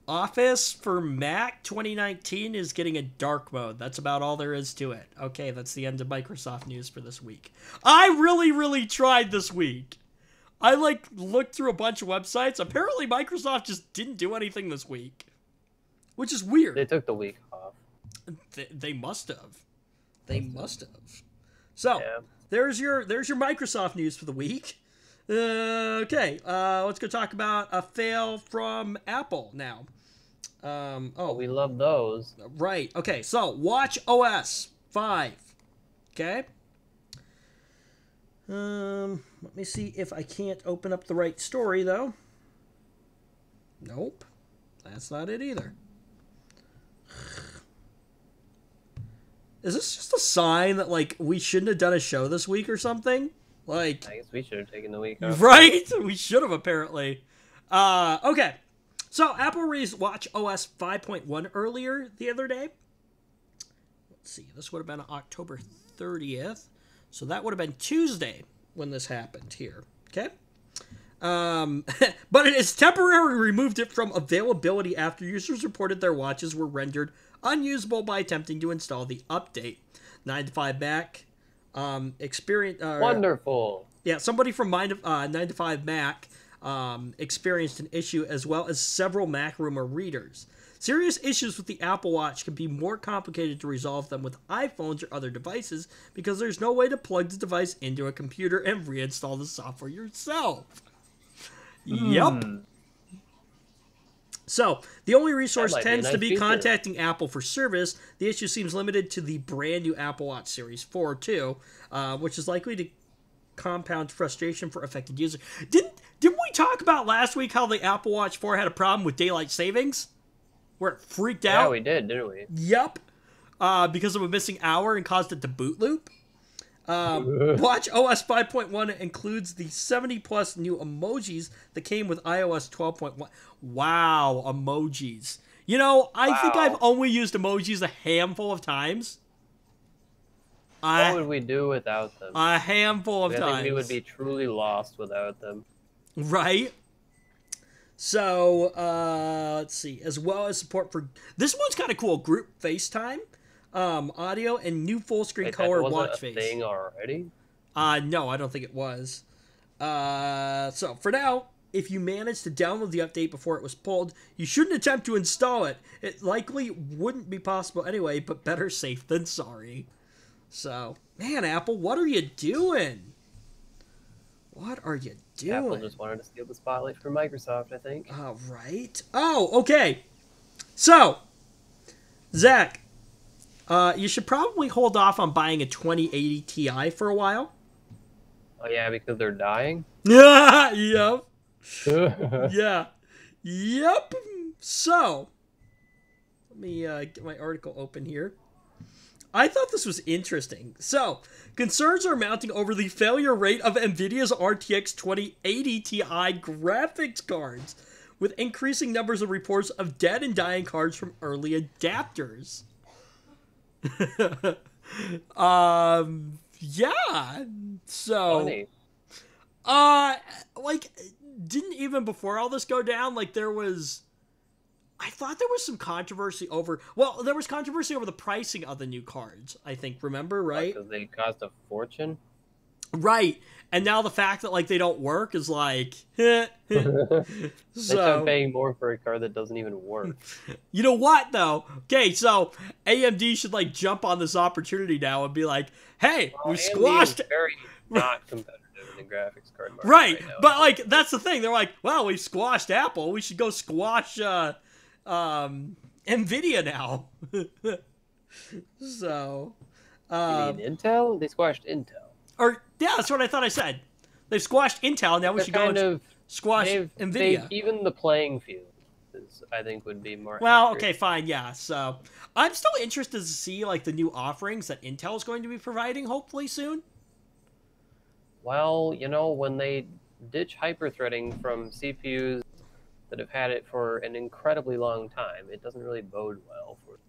Office for Mac 2019 is getting a dark mode. That's about all there is to it. Okay, that's the end of Microsoft news for this week. I really tried this week. I, like, looked through a bunch of websites. Apparently, Microsoft just didn't do anything this week. Which is weird. They took the week off. They must have. They must have. So, yeah. there's your Microsoft news for the week. Okay, let's go talk about a fail from Apple now. Oh, we love those. Right. Okay. So Watch OS 5. Okay. Let me see if I can't open up the right story though. Nope. That's not it either. Is this just a sign that like we shouldn't have done a show this week or something? Like, I guess we should have taken the week off. right? We should have apparently. Okay. So Apple released Watch OS 5.1 earlier the other day. Let's see. This would have been October 30th. So that would have been Tuesday when this happened here. Okay. But it has temporarily removed it from availability after users reported their watches were rendered unusable by attempting to install the update. 9to5Mac Wonderful. Yeah, somebody from 9to5Mac experienced an issue, as well as several Mac Rumor readers. Serious issues with the Apple Watch can be more complicated to resolve than with iPhones or other devices because there's no way to plug the device into a computer and reinstall the software yourself. Yep. So, the only resource tends to be contacting Apple for service. The issue seems limited to the brand new Apple Watch Series 4 too, which is likely to compound frustration for affected users. Didn't we talk about last week how the Apple Watch 4 had a problem with daylight savings? Where it freaked out? Yeah, we did, didn't we? Yep. Because of a missing hour and caused it to boot loop. Watch OS 5.1 includes the 70-plus new emojis that came with iOS 12.1. Wow, emojis. You know, I think I've only used emojis a handful of times. What would we do without them? A handful of times. I think we would be truly lost without them. Right? So, let's see. As well as support for... This one's kind of cool. Group FaceTime, audio, and new full-screen color watch face. That wasn't a thing already? No, I don't think it was. So, for now, if you managed to download the update before it was pulled, you shouldn't attempt to install it. It likely wouldn't be possible anyway, but better safe than sorry. So, man, Apple, what are you doing? What are you doing? Apple just wanted to steal the spotlight from Microsoft, I think. Right. Oh, okay. So, Zach, you should probably hold off on buying a 2080 Ti for a while. Oh, yeah, because they're dying? Yeah, yep. Yeah. Yep. So, let me get my article open here. I thought this was interesting. So, concerns are mounting over the failure rate of NVIDIA's RTX 2080 Ti graphics cards, with increasing numbers of reports of dead and dying cards from early adapters. Yeah. So, funny. like, didn't even before all this go down, like, there was... I thought there was some controversy over... Well, there was controversy over the pricing of the new cards, I think. Remember, right? Because they cost a fortune? Right. And now the fact that, like, they don't work is like... So, I'm paying more for a card that doesn't even work. You know what, though? Okay, so AMD should, like, jump on this opportunity now and be like, hey, we squashed... AMD is very not competitive in the graphics card market right now. But, like, that's the thing. They're like, well, we squashed Apple. We should go squash... NVIDIA now. So, you mean Intel? They squashed Intel. Or yeah, that's what I thought I said. They've squashed Intel. Now we should go and squash NVIDIA. Even the playing field, I think, would be more. Well, accurate. okay, fine, yeah. So, I'm still interested to see like the new offerings that Intel is going to be providing, hopefully soon. Well, you know, when they ditch hyperthreading from CPUs that have had it for an incredibly long time, it doesn't really bode well for...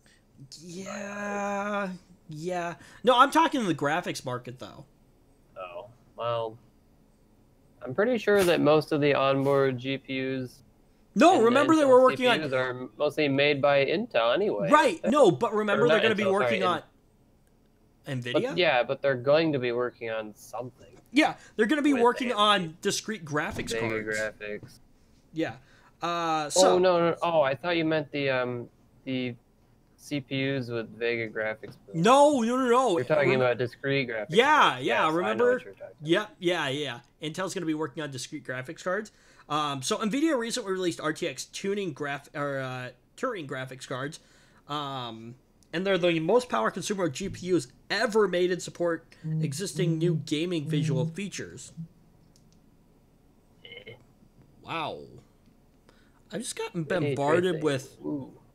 Yeah. No, I'm talking the graphics market, though. Oh, well, I'm pretty sure that most of the onboard GPUs... No, remember they were working CPUs are mostly made by Intel anyway. Right, no, but remember they're going to be working on... NVIDIA? But they're going to be working on something. Yeah, they're going to be working on discrete graphics cards. Vega graphics. Yeah. So no. Oh, I thought you meant the CPUs with Vega graphics. No. You're talking about discrete graphics. Yeah, cards. yeah. Yes, Remember? Yeah. Intel's going to be working on discrete graphics cards. So Nvidia recently released RTX Turing graphics cards. And they're the most power consumer GPUs ever made and support existing new gaming visual features. Wow. I've just gotten bombarded with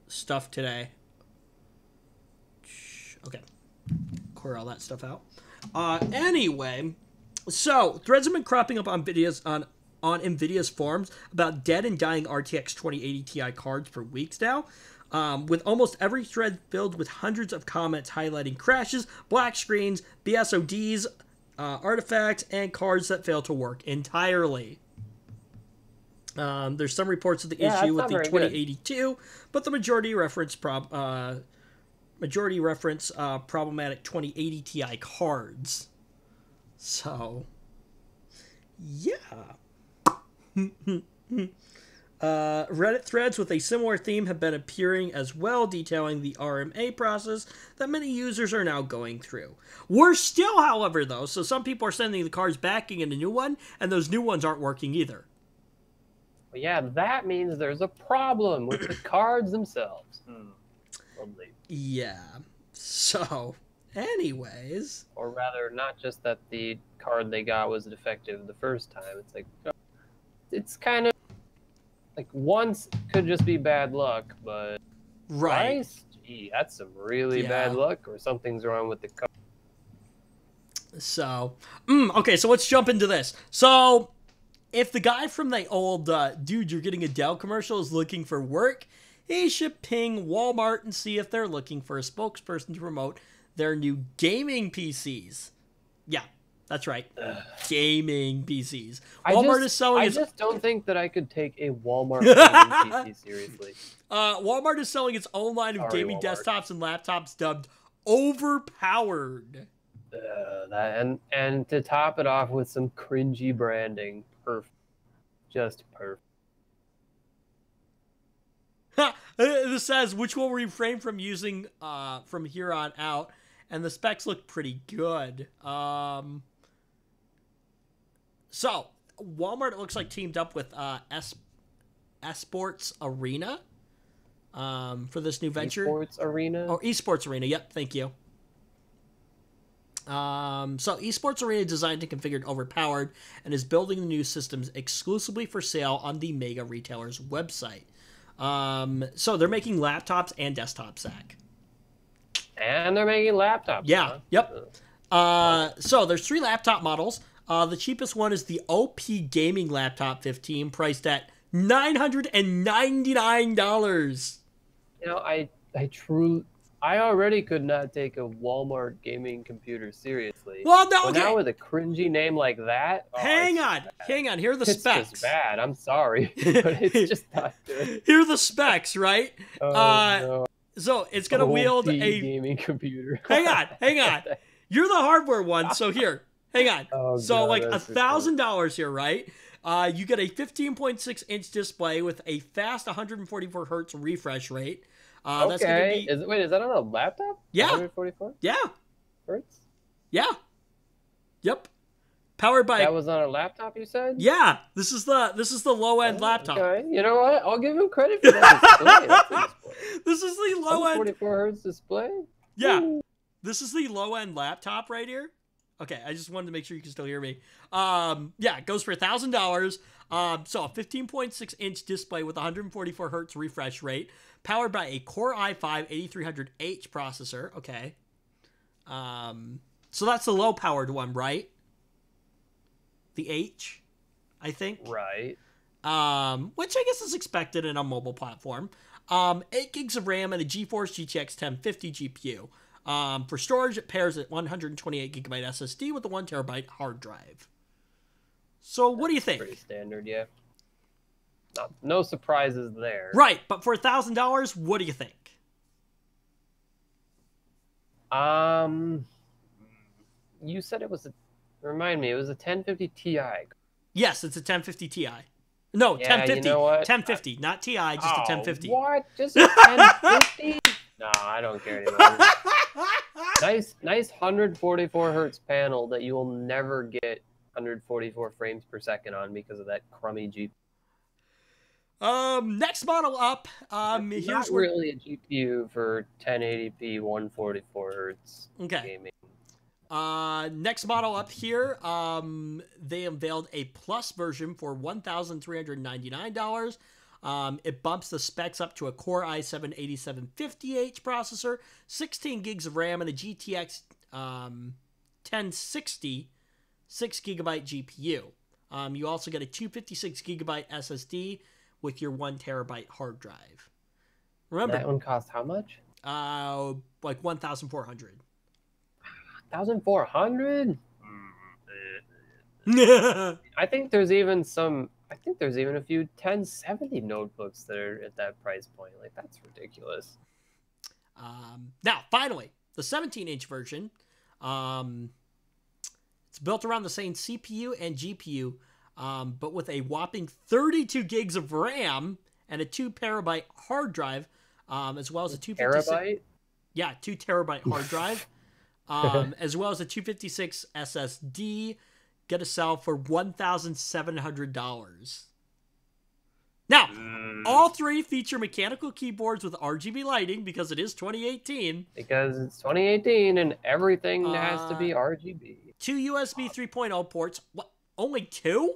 stuff today. Okay. Clear all that stuff out. Anyway, so threads have been cropping up on videos on NVIDIA's forums about dead and dying RTX 2080 Ti cards for weeks now. With almost every thread filled with hundreds of comments highlighting crashes, black screens, BSODs, artifacts, and cards that fail to work entirely. There's some reports of the issue with the 2082, but the majority reference problematic 2080 Ti cards. So, yeah. Reddit threads with a similar theme have been appearing as well, detailing the RMA process that many users are now going through. We're still, however, though, so some people are sending the cards back and a new one, and those new ones aren't working either. Well, yeah, that means there's a problem with the cards themselves. Lovely. Yeah. So, anyways. Or rather, not just that the card they got was defective the first time. It's like, it's kind of like once could just be bad luck, but twice, gee, that's some really bad luck, or something's wrong with the card. So, okay, so let's jump into this. So, if the guy from the old dude, you're getting a Dell commercial is looking for work, he should ping Walmart and see if they're looking for a spokesperson to promote their new gaming PCs. Yeah, that's right. Gaming PCs. Walmart is selling. I just don't think that I could take a Walmart gaming PC seriously. Walmart is selling its own line of gaming desktops and laptops dubbed Overpowered. And to top it off with some cringy branding. Perfect. Just perfect. This says, which will refrain from using from here on out, and the specs look pretty good. So, Walmart, it looks like, teamed up with Esports Arena for this new venture. Esports Arena? Oh, Esports Arena. Yep, thank you. So, Esports Arena designed and configured Overpowered and is building the new systems exclusively for sale on the Mega retailer's website. So they're making laptops and desktops, Zach. And they're making laptops. Yeah, huh? yep. So there's 3 laptop models. The cheapest one is the OP Gaming Laptop 15, priced at $999. You know, I already could not take a Walmart gaming computer seriously. Well, no, but now with a cringy name like that, hang on. Here are the specs. It's just bad. I'm sorry, but it's just not good. Here are the specs, right? No. So it's gonna wield a gaming computer. hang on. You're the hardware one, so here, hang on. So like $1,000 here, right? You get a 15.6-inch display with a fast 144 hertz refresh rate. That's gonna be... Is that on a laptop? Yeah. 144? Yeah. Hertz? Yeah. Yep. Powered by... That was on a laptop, you said? Yeah. This is the low-end laptop. Okay. You know what? I'll give him credit for that display. This is the low-end... 144 hertz display? Yeah. Ooh. This is the low-end laptop right here. Okay, I just wanted to make sure you can still hear me. Yeah, it goes for $1,000. So a 15.6-inch display with 144 hertz refresh rate, powered by a Core i5-8300H processor. Okay. So that's the low-powered one, right? The H, I think. Right. Which I guess is expected in a mobile platform. 8 gigs of RAM and a GeForce GTX 1050 GPU. For storage, it pairs at 128 gigabyte SSD with a 1 terabyte hard drive. So what do you think? Pretty standard, yeah. No surprises there. Right, but for $1,000, what do you think? You said it was remind me, it was a 1050 Ti. Yes, it's a 1050 Ti. No, 1050. You know what? 1050, not Ti, just a 1050. What? Just a 1050? No, I don't care anymore. Nice 144 hertz panel that you will never get 144 frames per second on because of that crummy GPU. Next model up. Here's Not where. really a GPU for 1080p 144 hertz Okay. gaming. Next model up here. They unveiled a Plus version for $1,399. It bumps the specs up to a Core i7-8750H processor, 16 gigs of RAM, and a GTX 1060 6GB GPU. You also get a 256GB SSD with your 1TB hard drive. Remember, That one costs how much? like 1,400. 1,400? I think there's even a few 1070 notebooks that are at that price point. Like, that's ridiculous. Now, finally, the 17-inch version. It's built around the same CPU and GPU, but with a whopping 32 gigs of RAM and a 2 terabyte hard drive, as well as a 256. Terabyte? Yeah, 2 terabyte hard drive, as well as a 256 SSD. Get a sell for $1,700. Now, all three feature mechanical keyboards with RGB lighting because it is 2018. Because it's 2018 and everything has to be RGB. 2 USB 3.0 ports. What? Only 2?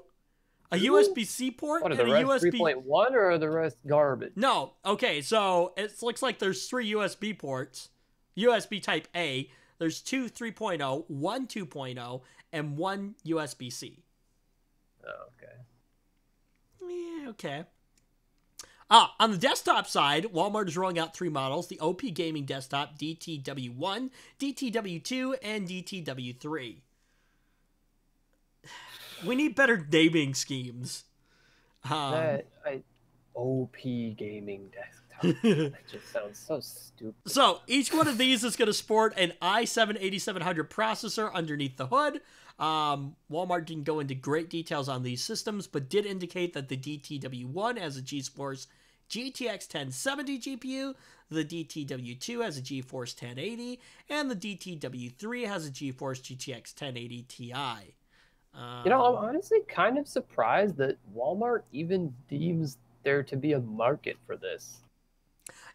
A USB-C port What are and the a rest USB 3.1 or are the rest garbage? No. Okay, so it looks like there's 3 USB ports. USB Type A. There's 2 3.0, 1 2.0, and 1 USB-C. Oh, okay. Yeah, okay. On the desktop side, Walmart is rolling out 3 models: the OP Gaming Desktop DTW1, DTW2, and DTW3. We need better naming schemes. OP gaming desktop. That just sounds so stupid. So each one of these is going to sport an i7-8700 processor underneath the hood. Walmart didn't go into great details on these systems, but did indicate that the DTW1 has a GeForce GTX 1070 GPU, the DTW2 has a GeForce 1080, and the DTW3 has a GeForce GTX 1080 Ti. I'm honestly kind of surprised that Walmart even deems there to be a market for this.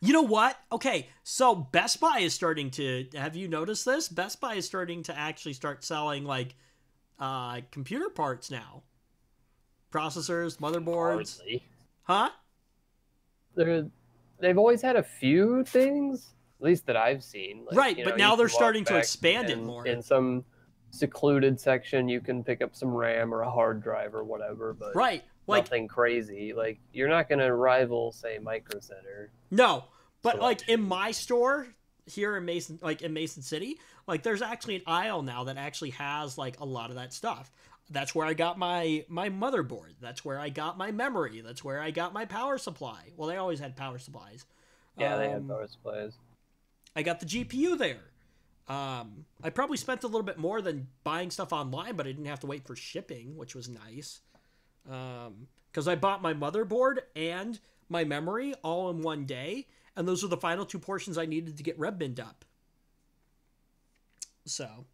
You know what? Okay, so Best Buy is starting to... Have you noticed this? Best Buy is starting to actually start selling, like, computer parts now. Processors, motherboards. Hardly. Huh? They've always had a few things, at least that I've seen. Like, right, but now they're starting to expand it more. In some secluded section, you can pick up some RAM or a hard drive or whatever, but right, like, nothing crazy. Like, you're not going to rival, say, Micro Center. No, but like in my store here in Mason City, like there's actually an aisle now that actually has like a lot of that stuff. That's where I got my motherboard. That's where I got my memory. That's where I got my power supply. Well, they always had power supplies. Yeah, they had power supplies. I got the GPU there. I probably spent a little bit more than buying stuff online, but I didn't have to wait for shipping, which was nice. Because I bought my motherboard and my memory all in one day, and those are the final 2 portions I needed to get red binned up. So,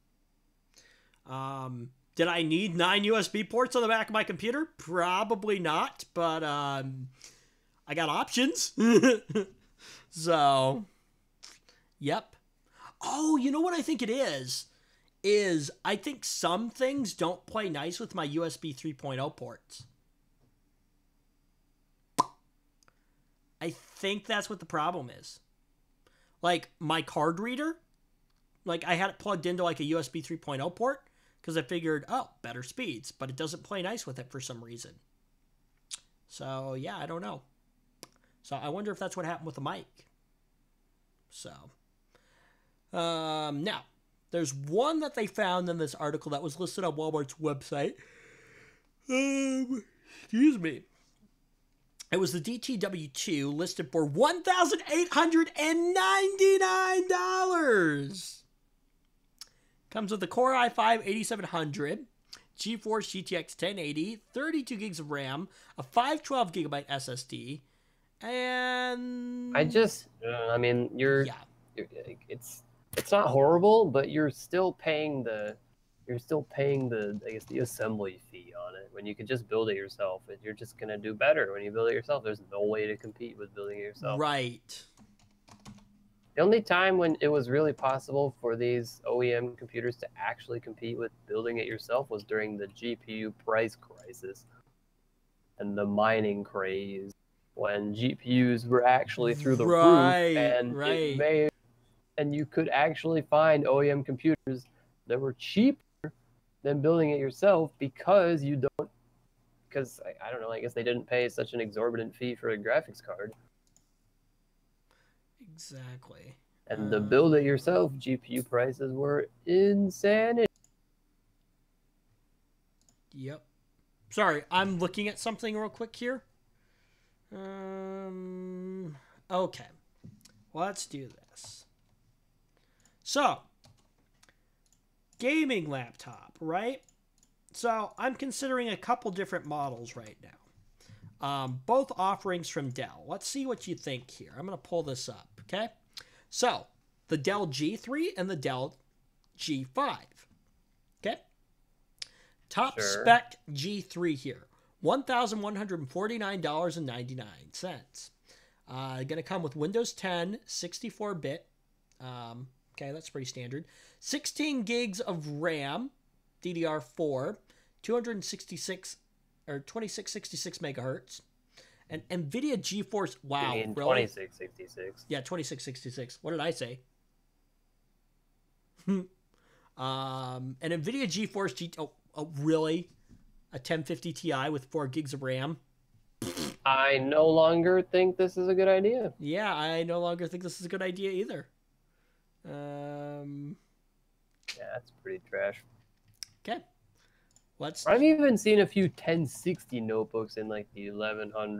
did I need 9 USB ports on the back of my computer? Probably not, but I got options. So, yep. Oh, you know what I think it is I think some things don't play nice with my USB 3.0 ports. I think that's what the problem is. Like, my card reader, like, I had it plugged into, like, a USB 3.0 port, because I figured, oh, better speeds, but it doesn't play nice with it for some reason. So, yeah, I don't know. So, I wonder if that's what happened with the mic. So, now, there's one that they found in this article that was listed on Walmart's website. Excuse me. It was the DTW2 listed for $1,899. Comes with the Core i5-8700, GeForce GTX 1080, 32 gigs of RAM, a 512GB SSD, and... it's not horrible, but you're still paying you're still paying the assembly fee on it when you could just build it yourself. And you're just gonna do better when you build it yourself. There's no way to compete with building it yourself. Right. The only time when it was really possible for these OEM computers to actually compete with building it yourself was during the GPU price crisis and the mining craze, when GPUs were actually through the roof, and and you could actually find OEM computers that were cheaper than building it yourself because I don't know, I guess they didn't pay such an exorbitant fee for a graphics card. Exactly. And the build it yourself GPU prices were insanity. Yep. Sorry, I'm looking at something real quick here. Okay. Let's do this. So, gaming laptop, right? So, I'm considering a couple different models right now. Both offerings from Dell. Let's see what you think here. I'm going to pull this up, okay? So, the Dell G3 and the Dell G5. Okay? Top spec G3 here. $1,149.99. Going to come with Windows 10, 64-bit. Okay, that's pretty standard. 16 gigs of RAM, DDR4, 266 or 2666 megahertz. And NVIDIA GeForce, wow, really? 2666. Yeah, 2666. What did I say? And NVIDIA GeForce really? A 1050 Ti with 4 gigs of RAM? I no longer think this is a good idea. Yeah, I no longer think this is a good idea either. Yeah, that's pretty trash. Okay. I've even seen a few 1060 notebooks in like the $1,100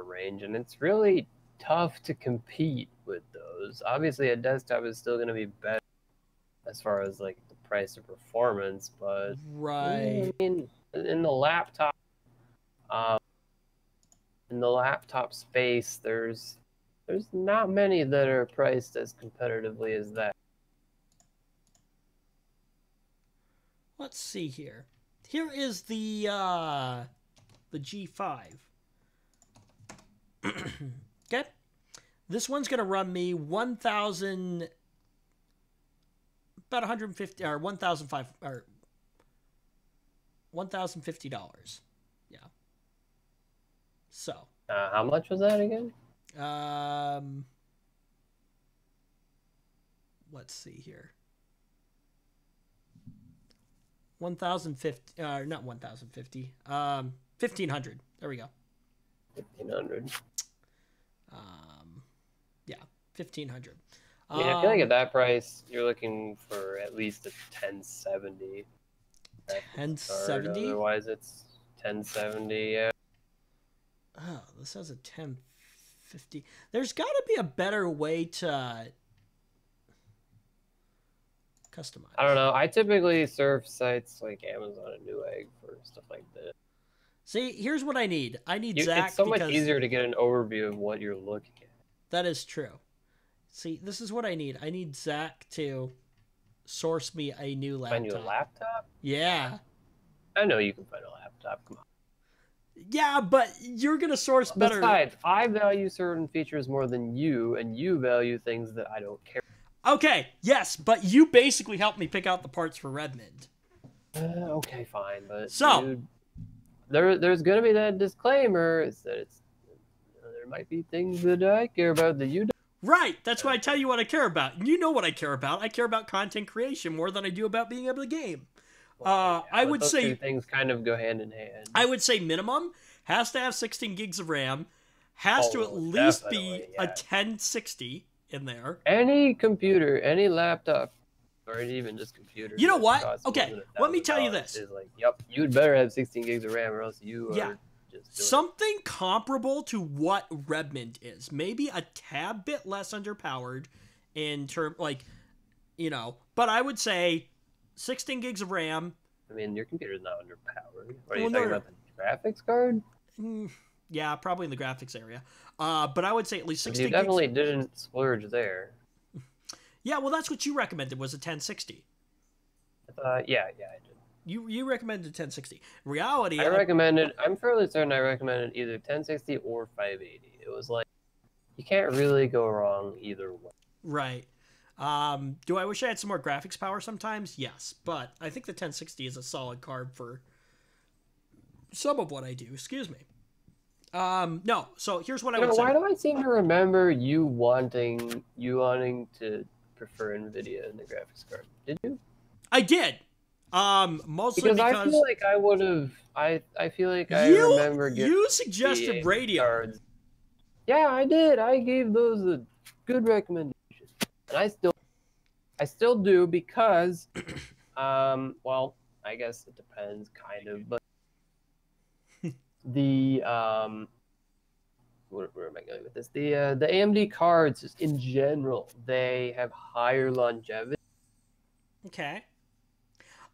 range, and it's really tough to compete with those. Obviously, a desktop is still going to be better as far as like the price of performance, but right. I mean, in the laptop space, there's not many that are priced as competitively as that. Let's see here. Here is the G5. Okay. This one's going to run me about $150 or $1,005 or $1,050. Yeah. So. How much was that again? Let's see here. 1,050, not 1,050. 1,500. There we go. 1,500. Yeah, 1,500. I mean, I feel like at that price, you're looking for at least a 1070. 1070? Otherwise, it's 1070. Yeah. Oh, this has a 1050. There's got to be a better way to customize. I don't know. I typically surf sites like Amazon and Newegg for stuff like that. See, here's what I need. I need Zach. It's so much easier to get an overview of what you're looking at. That is true. See, this is what I need. I need Zach to source me a new laptop. Find you a laptop? Yeah. I know you can find a laptop. Come on. Yeah, but you're going to source better. Besides, I value certain features more than you, and you value things that I don't care. Okay, yes, but you basically helped me pick out the parts for Redmond. Okay, fine, but so dude, there's gonna be that disclaimer is that there might be things that I care about that you don't. Right, that's why I tell you what I care about. And you know what I care about. I care about content creation more than I do about being able to game. Well, yeah, I would those say two things kind of go hand in hand. I would say minimum has to have 16 gigs of RAM, has to at least be a 1060 in there. Any computer, any laptop, or even just computer. You know what? Okay, let me tell you this. Is like, yep, you'd better have 16 gigs of RAM, or else you are just something comparable to what Redmond is. Maybe a tad bit less underpowered in term, like, you know. But I would say 16 gigs of RAM. I mean, your computer's not underpowered. Are you talking about the graphics card? Yeah, probably in the graphics area. But I would say at least 16 gigs. You definitely didn't splurge there. Yeah, well, that's what you recommended, was a 1060. Yeah, I did. You recommended 1060. Reality, I recommended. I'm fairly certain I recommended either 1060 or 580. It was like you can't really go wrong either way. right. Do I wish I had some more graphics power sometimes? Yes, but I think the 1060 is a solid card for some of what I do. Excuse me. No. So here's what I would say. Why do I seem to remember you wanting to prefer Nvidia in the graphics card? Did you? I did. Mostly Because I feel like I would have. I feel like I remember getting you suggested radio. cards. Yeah, I did. I gave those a good recommendation, and I still do because, well, I guess it depends, kind of, but the where am I going with this? The AMD cards, just in general, they have higher longevity. Okay.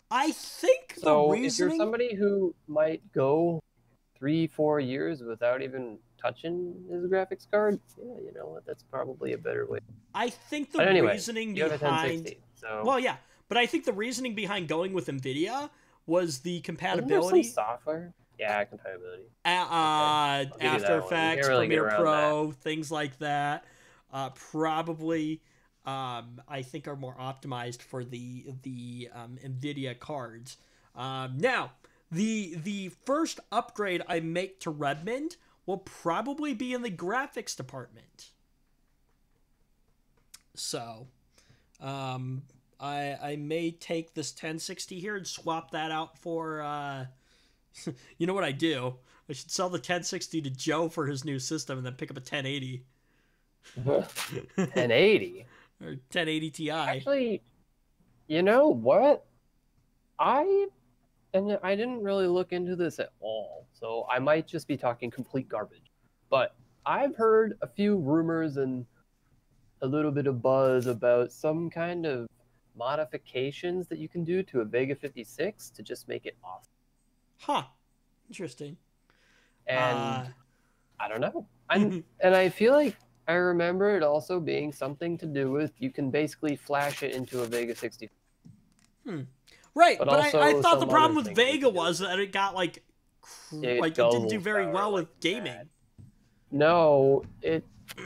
I think So the reasoning... if you're somebody who might go 3-4 years without even touching his graphics card, yeah, you know what? That's probably a better way. I think the reasoning you have a behind... 1060, so... Well, yeah, but I think the reasoning behind going with NVIDIA was the compatibility. Isn't there some software? Yeah, compatibility. After Effects, really Premiere Pro, things like that. Probably, I think are more optimized for the NVIDIA cards. Now, the first upgrade I make to Redmond will probably be in the graphics department. So, I may take this 1060 here and swap that out for, you know what I do? I should sell the 1060 to Joe for his new system and then pick up a 1080. 1080? Or 1080 Ti. Actually, you know what? I didn't really look into this at all, so I might just be talking complete garbage. But I've heard a few rumors and a little bit of buzz about some kind of modifications that you can do to a Vega 56 to just make it awesome. Huh. Interesting. And I don't know. And I feel like I remember it also being something to do with you can basically flash it into a Vega 60. Right, but I thought the problem with Vega was that it got like it didn't do very well with gaming. Bad. No,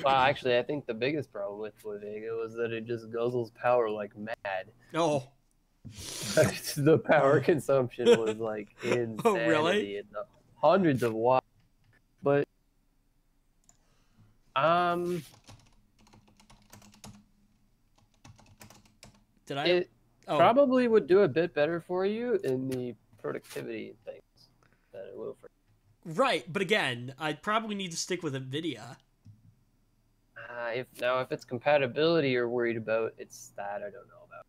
well, actually, I think the biggest problem with Vega was that it just guzzles power like mad. Oh. The power consumption was like insanity. Oh, really? In the hundreds of watts. But it probably would do a bit better for you in the productivity things than it will for you. Right, but again, I'd probably need to stick with NVIDIA. If it's compatibility you're worried about, it's that I don't know about.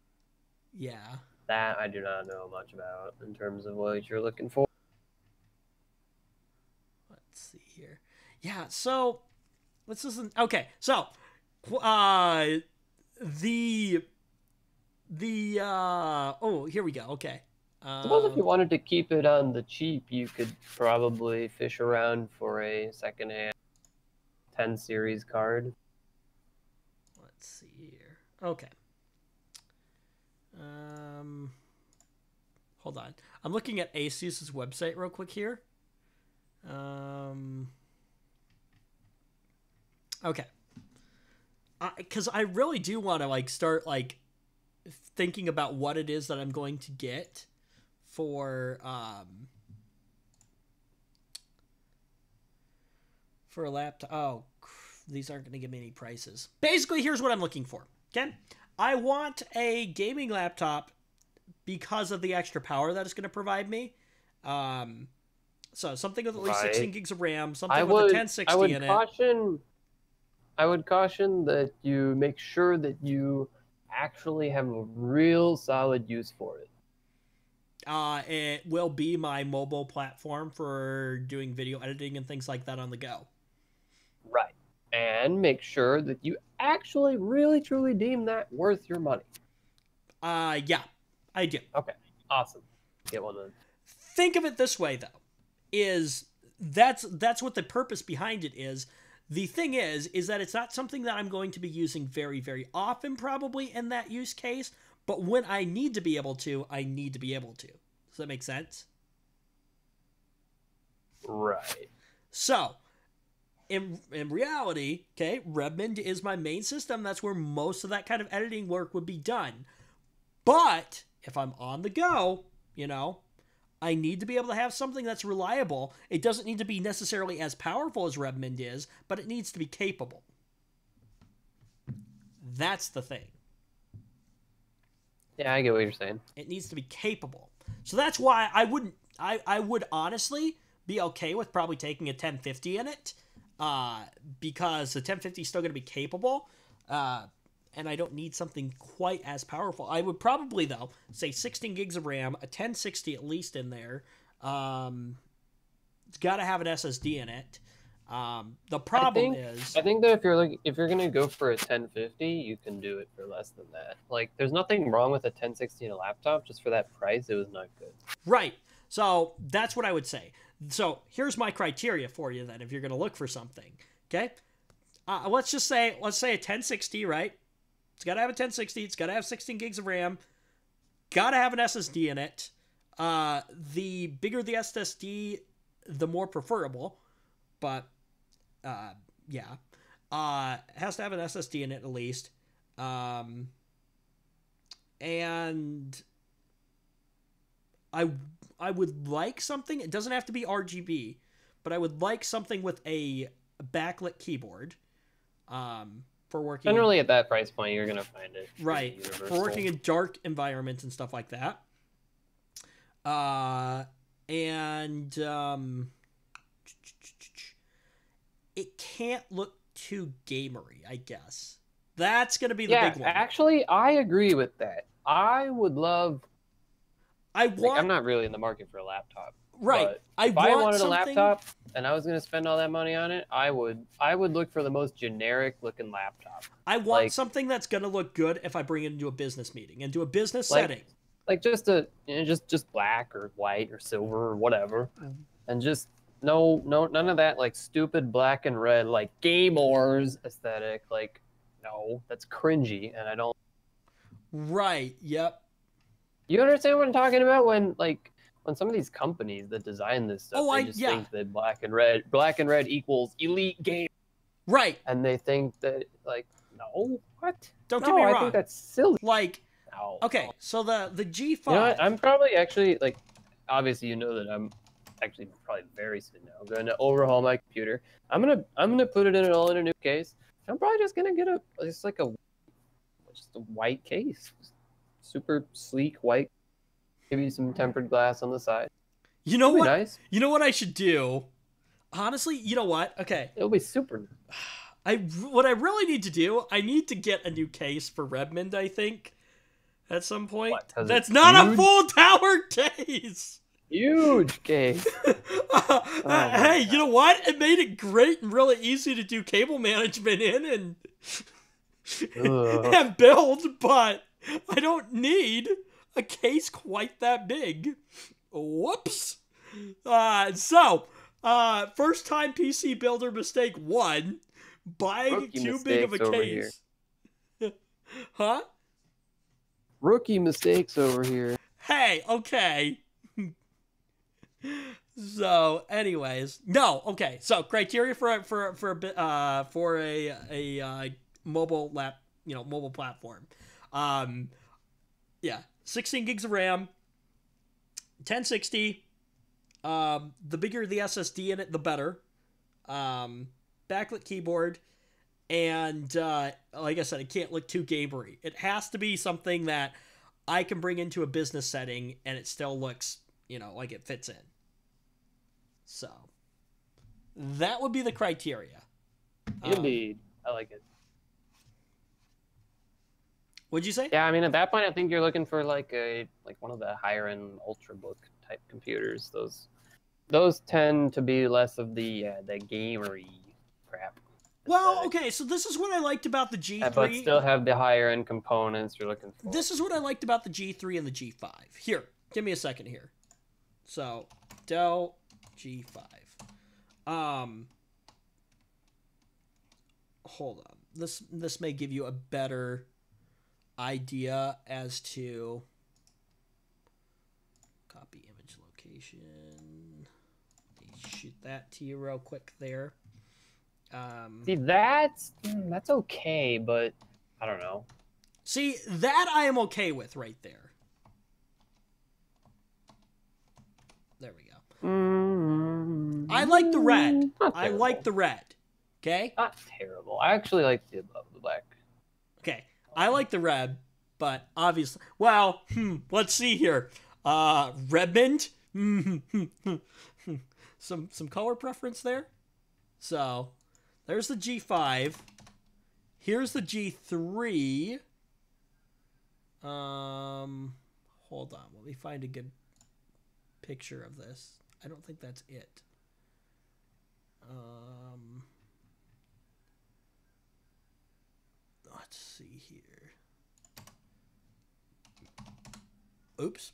Yeah. That I do not know much about in terms of what you're looking for. Let's see here. Yeah, so let's listen. Okay, so here we go. Okay. Suppose if you wanted to keep it on the cheap, you could probably fish around for a secondhand 10 series card. Let's see here. Okay. Hold on. I'm looking at Asus's website real quick here. Okay. Because I really do want to start thinking about what it is that I'm going to get for a laptop. Oh, these aren't going to give me any prices. Basically, here's what I'm looking for. Okay, I want a gaming laptop because of the extra power that it's going to provide me. So something with at least 16 gigs of RAM, something with a 1060 in it. I would caution that you make sure that you actually have a real solid use for it. It will be my mobile platform for doing video editing and things like that on the go. Right. And make sure that you actually really truly deem that worth your money. Yeah, I do. Okay, awesome. Get one then. Think of it this way, though, that's what the purpose behind it is. The thing is that it's not something that I'm going to be using very, very often, probably, in that use case, But when I need to be able to, I need to be able to. Does that make sense? Right. So, in reality, okay, Redmond is my main system. That's where most of that kind of editing work would be done. But if I'm on the go, I need to be able to have something that's reliable. It doesn't need to be necessarily as powerful as Redmond is, but it needs to be capable. That's the thing. Yeah, I get what you're saying. It needs to be capable. So that's why I would honestly be okay with probably taking a 1050 in it, because the 1050 is still going to be capable, and I don't need something quite as powerful. I would probably, though, say 16 gigs of RAM, a 1060 at least in there. It's got to have an SSD in it. The problem is, I think that if you're gonna go for a 1050, you can do it for less than that. Like, there's nothing wrong with a 1060 in a laptop. Just for that price, it was not good. right. So that's what I would say. So here's my criteria for you then, if you're going to look for something. Okay. Let's say a 1060, right? It's got to have a 1060. It's got to have 16 gigs of RAM. Got to have an SSD in it. The bigger the SSD, the more preferable. But, yeah. Has to have an SSD in it at least. And I would like something. It doesn't have to be RGB, but I would like something with a backlit keyboard. For working. Generally, at that price point, you're gonna find it. Right. For working in dark environments and stuff like that. And it can't look too gamery, I guess. That's gonna be the big one. Actually, I agree with that. I would love. I'm not really in the market for a laptop. Right. If I wanted a laptop and I was going to spend all that money on it, I would look for the most generic looking laptop. I want something that's going to look good if I bring it into a business meeting, into a business setting. Like just just black or white or silver or whatever. And just none of that like stupid black and red like Game Wars aesthetic. Like, no, that's cringy and I don't. Right. Yep. You understand what I'm talking about when some of these companies that design this stuff, they just think that black and red equals elite game. Right. And they think that, like, no, what? Don't get me wrong. I think that's silly. Like, okay, so the G5. You know what? I'm probably actually, like, obviously you know that I'm actually probably very soon now going to overhaul my computer. I'm gonna put it all in a new case. I'm probably just gonna get just a white case. Super sleek white, maybe some tempered glass on the side. You know what? Nice. You know what I should do? Honestly, you know what? Okay, it'll be super. What I really need to do, I need to get a new case for Redmond. I think at some point. That's not a full tower case. Huge case. Hey, you know what? It made it great and really easy to do cable management in and build, but I don't need a case quite that big. Whoops. First time PC builder mistake 1. Buying too big of a case. Huh? Rookie mistakes over here. Hey, okay. So, anyways, no, okay. So, criteria for a mobile mobile platform. 16 gigs of RAM, 1060. The bigger the SSD in it, the better. Backlit keyboard, and like I said, it can't look too gamery. It has to be something that I can bring into a business setting, and it still looks, like it fits in. So, that would be the criteria. Indeed. I like it. What'd you say? Yeah, I mean, at that point, I think you're looking for like one of the higher end Ultrabook type computers. Those tend to be less of the gamery crap. Well, okay, so this is what I liked about the G3. But still have the higher end components you're looking for. This is what I liked about the G3 and the G5. Here, give me a second here. So, Dell G5. Hold on. This may give you a better idea as to copy image location. Let me shoot that to you real quick there. See, that's okay, but I don't know. See, that I am okay with right there. There we go. I like the red. I like the red. Okay? Not terrible. I actually like the black. Okay. I like the red, but obviously... Well, let's see here. Redmond? Some color preference there. So, there's the G5. Here's the G3. Hold on. Let me find a good picture of this. I don't think that's it. Let's see here. Oops.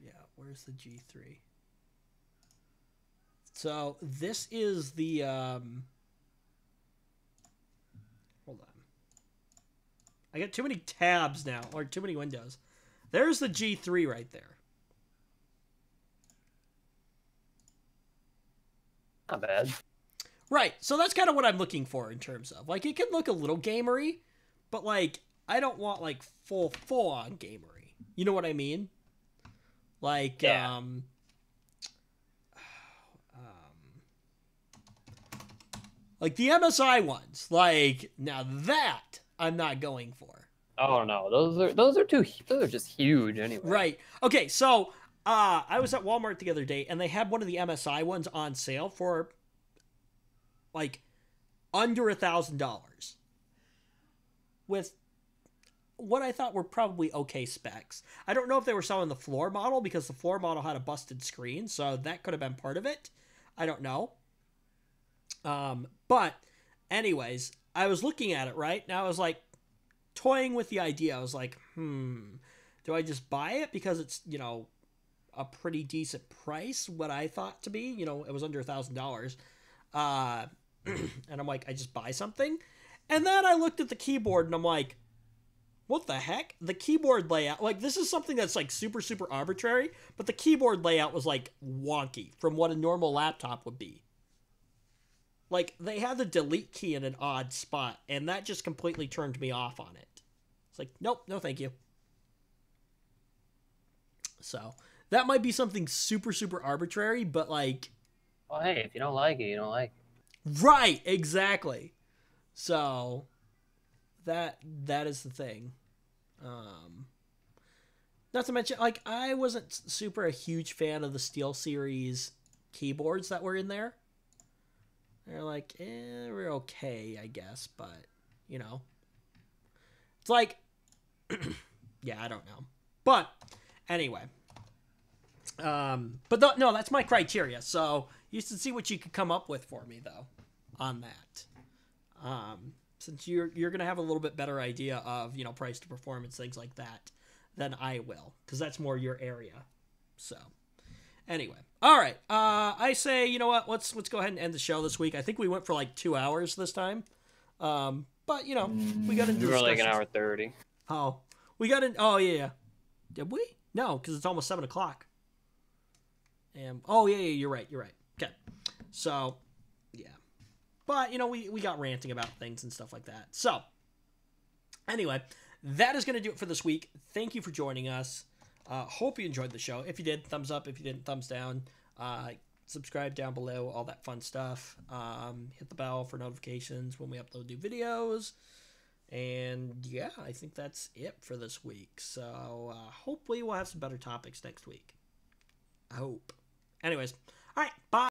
Yeah, where's the G3? So this is the hold on. I got too many tabs now, or too many windows. There's the G3 right there. Not bad. Right, so that's kind of what I'm looking for in terms of, like, it can look a little gamery, but, like, I don't want, like, full-on gamery. You know what I mean? Like, yeah. Like the MSI ones. Like, now that I'm not going for. Oh no, those are just huge anyway. Right. Okay, so I was at Walmart the other day and they had one of the MSI ones on sale for like under $1,000 with what I thought were probably okay specs. I don't know if they were selling the floor model because the floor model had a busted screen, so that could have been part of it. I don't know. But anyways, I was looking at it, right? And I was like toying with the idea. I was like, do I just buy it because it's, you know, a pretty decent price, what I thought to be, you know, it was under $1,000. And I'm like, I just buy something. And then I looked at the keyboard and I'm like, what the heck? The keyboard layout, like, this is something that's like super, super arbitrary, but the keyboard layout was like wonky from what a normal laptop would be. Like, they had the delete key in an odd spot, and that just completely turned me off on it. It's like, nope, no thank you. So, that might be something super, super arbitrary, but like... Well, hey, if you don't like it, you don't like it. Right, exactly. So, that is the thing. Not to mention, like, I wasn't super a huge fan of the SteelSeries keyboards that were in there. They're like, we're okay, I guess, but, you know. It's like, yeah, I don't know. But, anyway. But no, that's my criteria, so you should see what you could come up with for me, though, on that. Since you're going to have a little bit better idea of, you know, price to performance, things like that, than I will, because that's more your area, so... Anyway, all right. I say, you know what? Let's go ahead and end the show this week. I think we went for like 2 hours this time, but you know, we got into. We were like an hour 30. Oh, we got in. Oh yeah. Did we? No, because it's almost 7 o'clock. And oh yeah, you're right. Okay, so yeah, but you know, we got ranting about things and stuff like that. So anyway, that is going to do it for this week. Thank you for joining us. Hope you enjoyed the show. If you did, thumbs up. If you didn't, thumbs down. Subscribe down below, all that fun stuff. Hit the bell for notifications when we upload new videos. And yeah, I think that's it for this week. So hopefully we'll have some better topics next week. I hope. Anyways, all right, bye.